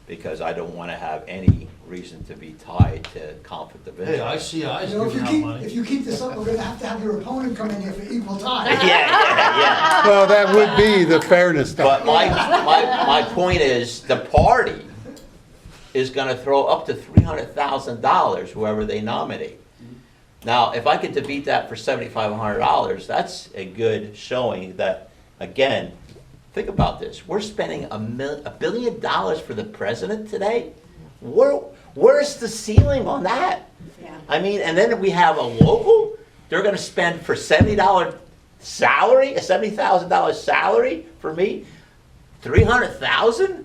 because I don't wanna have any reason to be tied to conflict of interest. Hey, I see eyes You know, giving out money. if you keep this up, we're gonna have your opponent come in here for equal time. Yeah. well, that would be the fairness But stuff. my point is, the party is gonna throw up to $300,000, whoever they nominate. Now, if I could defeat that for $7,500, that's a good showing that, again, think about this. We're spending $1 billion for the president today? Where's the ceiling on that? Yeah. I mean, and then we have a local, they're gonna spend for $70 salary, a $70,000 salary for me, 300,000?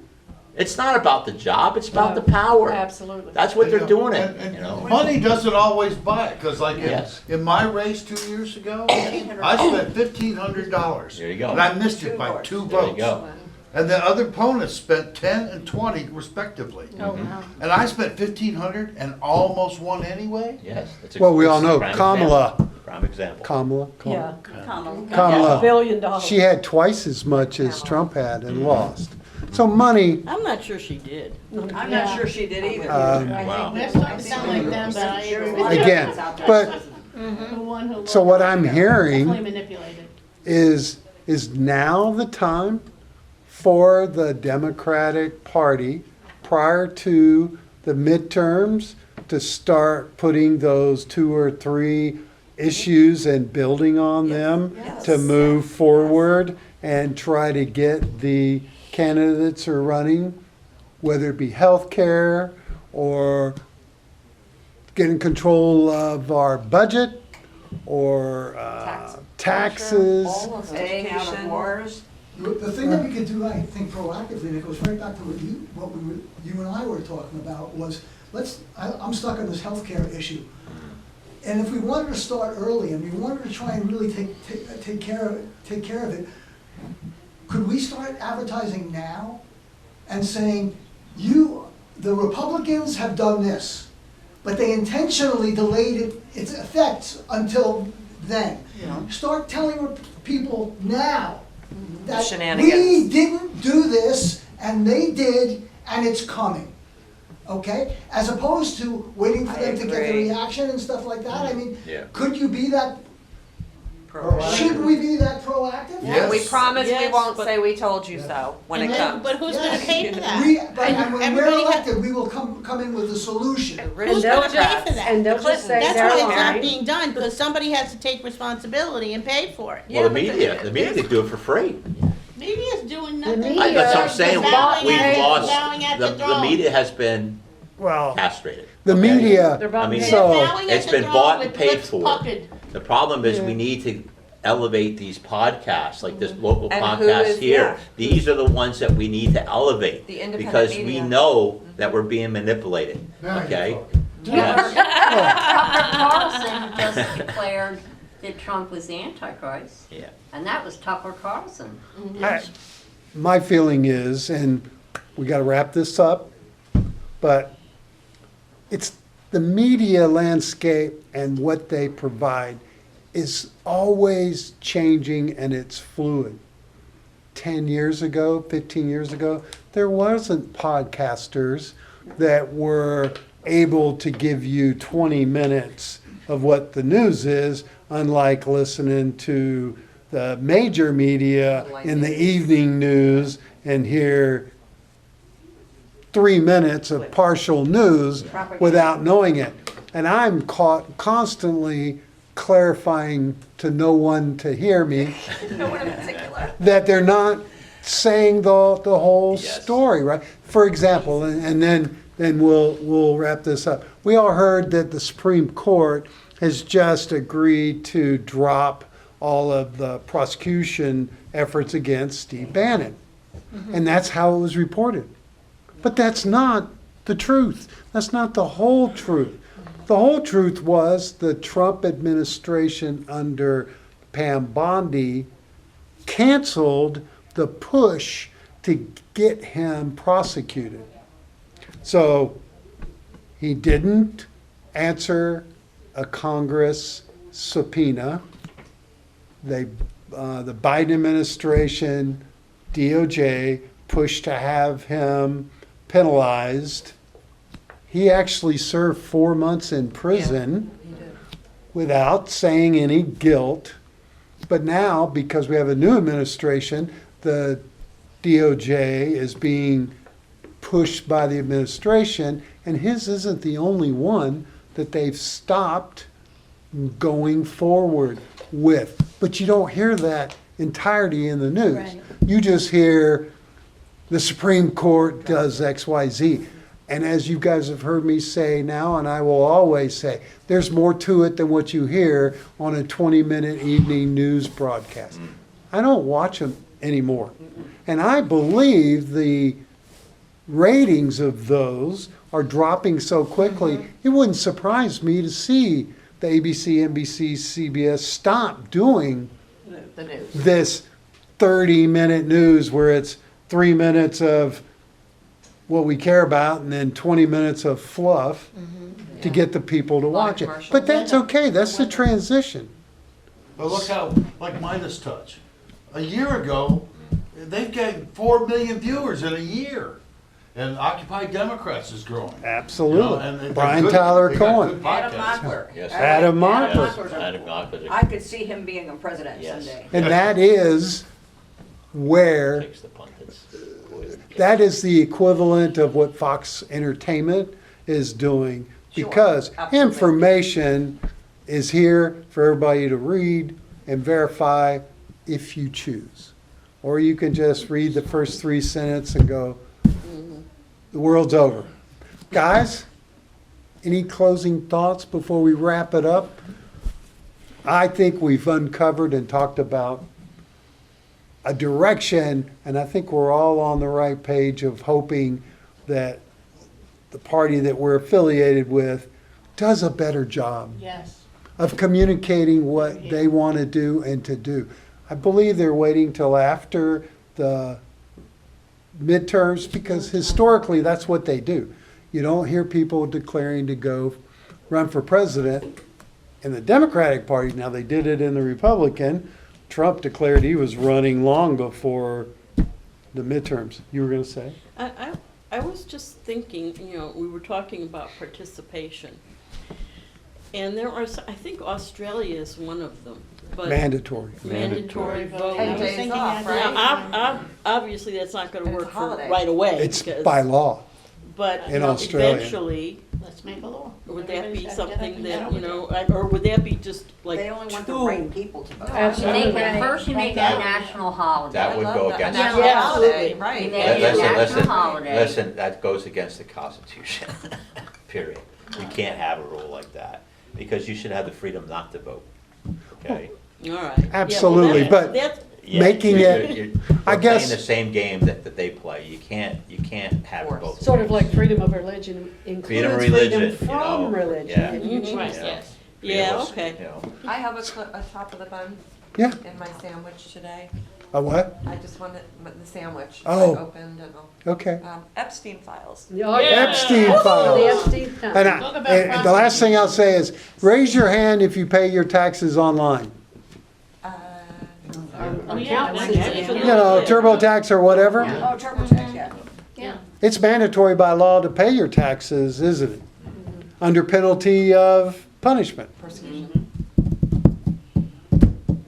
It's not about the job, it's about the power. Absolutely. That's what they're doing And- it, and you know? Money doesn't always buy it, cause like Yes. in my race 2 years ago, I spent $1,500. There you go. And I missed it by 2 There you votes. go. And the other opponents spent 10 and 20 respectively. Oh, wow. And I spent 1,500 and almost won anyway? Yes. it's a- Well, we all it's a know prime Kamala. example. Prime example. Kamala. Yeah, Kamala. Kamala. $1 billion. She had twice as much as Trump had and lost. So money, I'm not sure she did. I'm not sure she did either. Wow. We're starting to sound like them, but I agree with you. again, but The one who so what I'm hearing definitely manipulated. is now the time for the Democratic Party, prior to the midterms, to start putting those 2 or 3 issues and building on them to move forward and try to get the candidates who are running, whether it be healthcare or getting control of our budget or taxes. Staying out of wars. The thing that we could do, I think proactively, and it goes right back to what you and I were talking about, was, I'm stuck on this healthcare issue. And if we wanted to start early and we wanted to try and really take care of it, could we start advertising now and saying, the Republicans have done this, but they intentionally delayed its effects until then. Start telling people now that we Shenanigans. didn't do this and they did, and it's coming. Okay? As opposed to waiting for I them to get the agree. reaction and stuff like that. I mean, Yeah. could you be that, shouldn't we be that proactive? Yes. We promise we Yes, won't but- say we told you so when And it then- comes. But who's gonna pay for that? And when we're Everybody ha- elected, we will come in with a solution. Who's gonna pay for that? And they'll just say That's they're why it's not married. being done, because somebody has to take responsibility and pay for it. Well, the media could do it for free. Media's doing nothing. media- That's what I'm saying, They're bowing we've at- lost, bowing at the throne. media has been Well, castrated. the okay? media, They're I both mean, paid. So- They're bowing at it's the been throne bought and with paid lips for. puckered. The problem is we need to elevate these podcasts, like this local And who podcast is- here. yeah. These are the ones that we need to elevate. The independent Because we media. know that we're being manipulated, Now you're okay? talking. Yes. Tucker Carlson just declared that Trump was the Antichrist, Yeah. and that was Tucker Carlson. my feeling is, and we gotta wrap this up, but it's the media landscape and what they provide is always changing and it's fluid. 10 years ago, 15 years ago, there wasn't podcasters that were able to give you 20 minutes of what the news is, unlike listening to the major media in the evening news and hear 3 minutes of partial news without knowing it. And I'm caught constantly clarifying to no one to hear me No one in particular. that they're not saying the whole Yes. story, right? For example, and then we'll wrap this up. We all heard that the Supreme Court has just agreed to drop all of the prosecution efforts against Steve Bannon. And that's how it was reported. But that's not the truth. That's not the whole truth. The whole truth was the Trump administration under Pam Bondi canceled the push to get him prosecuted. So he didn't answer a Congress subpoena. The Biden administration, DOJ, pushed to have him penalized. He actually served 4 months in prison without saying any guilt. But now, because we have a new administration, the DOJ is being pushed by the administration, and his isn't the only one that they've stopped going forward with. But you don't hear that entirety in the news. Right. You just hear the Supreme Court does X, Y, Z. And as you guys have heard me say now, and I will always say, there's more to it than what you hear on a 20-minute evening news broadcast. I don't watch them anymore. And I believe the ratings of those are dropping so quickly, it wouldn't surprise me to see the ABC, NBC, CBS stop doing The news. this 30-minute news where it's 3 minutes of what we care about and then 20 minutes of fluff to get the people to Lot of watch it. commercials. But that's okay, that's the transition. But look how, like Midas Touch, a year ago, they've gained 4 million viewers in a year. And Occupy Democrats is growing. Absolutely. And they're Brian good- Tyler they got Cohen. good Adam podcasts. Mockler. Yes. Adam Mockler. Mockler's Adam a- Mockler I could see him being a president Yes. someday. And that is where, takes the pundits. that is the equivalent of what Fox Entertainment is doing. Sure, Because absolutely. information is here for everybody to read and verify if you choose. Or you can just read the first 3 sentences and go, the world's over. Guys, any closing thoughts before we wrap it up? I think we've uncovered and talked about a direction, and I think we're all on the right page of hoping that the party that we're affiliated with does a better job Yes. of communicating what they want to do and to do. I believe they're waiting till after the midterms because historically that's what they do. You don't hear people declaring to go run for president in the Democratic Party. Now they did it in the Republican. Trump declared he was running long before the midterms. You were going to say? I was just thinking, we were talking about participation. And there are, I think Australia is one of them, but Mandatory. mandatory voting. 10 I was days thinking off, that right? Now, obviously, that's not gonna And it's work a for holiday. right away. It's because- by law. But in Australia. eventually, Let's make a law. would that Everybody's be gotta get up something and that, get on with it. or would that be just like They only want the two? right people to vote. You make it, first you make it a national holiday. That would I go love that. against. A national Yeah, holiday, absolutely. right. You make it a Listen, national holiday. listen, that goes against the Constitution, period. We can't have a rule like that, because you should have the freedom not to vote, okay? All right. Yeah, well, Absolutely, but that's- Yeah, Making you're- it- you're- I we're guess- playing the same game that they play. You can't have Force. both. Sort of ways. like freedom of religion includes Freedom of freedom religion, from you know, religion. yeah. if you Mhm. choose. Right, Yeah. yes. Yeah, Freedom of- okay. you know. I have a top of the bun Yeah. in my sandwich today. A what? I just wanted the sandwich. Oh. I opened and I'll, Okay. Epstein files. Oh, yeah. Epstein The files. Epstein files. And, Talk about and the last thing I'll say is, raise your hand if you pay your taxes online. Oh, yeah, Accountants, absolutely. You know, TurboTax or whatever. Oh, TurboTax, yeah. Yeah. It's mandatory by law to pay your taxes, isn't it? Under penalty of punishment. Persecution.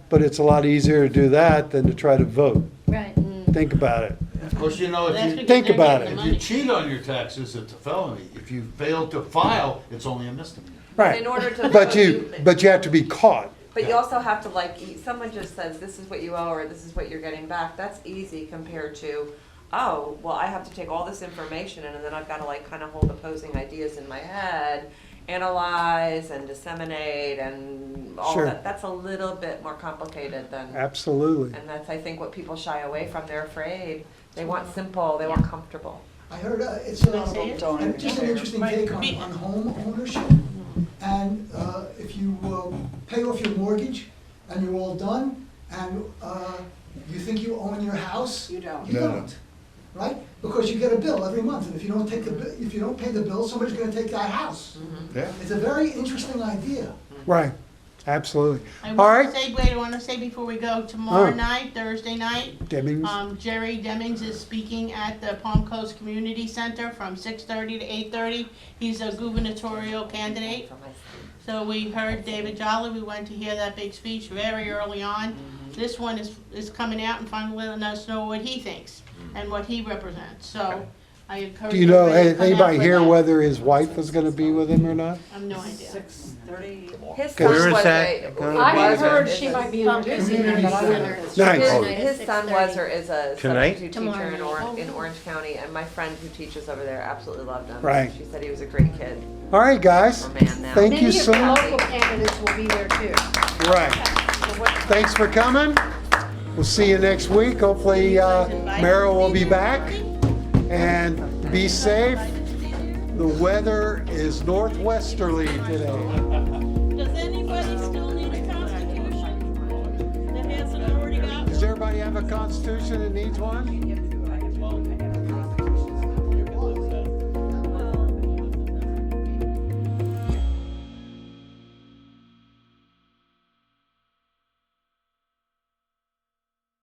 But it's a lot easier to do that than to try to vote. Right. Think about it. Of course, you know, That's if you, because Think they're about getting it. the if you money. cheat on your taxes, it's a felony. If you fail to file, it's only a misdemeanor. In Right. order to But vote, you have to be caught. But you also have to someone just says, this is what you owe, or this is what you're getting back, that's easy compared to, oh, well, I have to take all this information and then I've gotta kind of hold opposing ideas in my head, analyze and disseminate and all Sure. that. That's a little bit more complicated than, Absolutely. and that's, I think, what people shy away from. They're afraid. They want simple, they want comfortable. I heard, it's Can I say it? just an interesting take on home ownership. And if you pay off your mortgage and you're all done, and you think you own your house, You don't. you don't, right? Because you get a bill every month, and if you don't if you don't pay the bill, somebody's gonna take that house. Yeah. It's a very interesting idea. Right, absolutely. I All want right, to say, wait, I want to say before we go, tomorrow Oh. night, Thursday night, Demings, Jerry Demings is speaking at the Palm Coast Community Center from 6:30 to 8:30. He's a gubernatorial candidate. So we heard David Jolly, we went to hear that big speech very early on. This one is coming out and finally letting us know what he thinks and what he represents, so I encourage do you know, everybody to come out anybody for here that. whether his wife is gonna be with him or not? I have no idea. 6:30. Where His son is was that? a. I was heard or she is a- might be introducing them, but I don't know. Nice. His son was or is a Tonight? substitute teacher in Orange County, and my friend who teaches over there absolutely loved him. Right. She said he was a great kid, All right, guys, or man now. thank you Many of so the much. local candidates will be there too. Right. Thanks for coming. We'll see you next week. Hopefully, Meryl will be back. And be safe. The weather is northwesterly today. Does anybody still need a constitution that hasn't already got one? Does everybody have a constitution that needs one?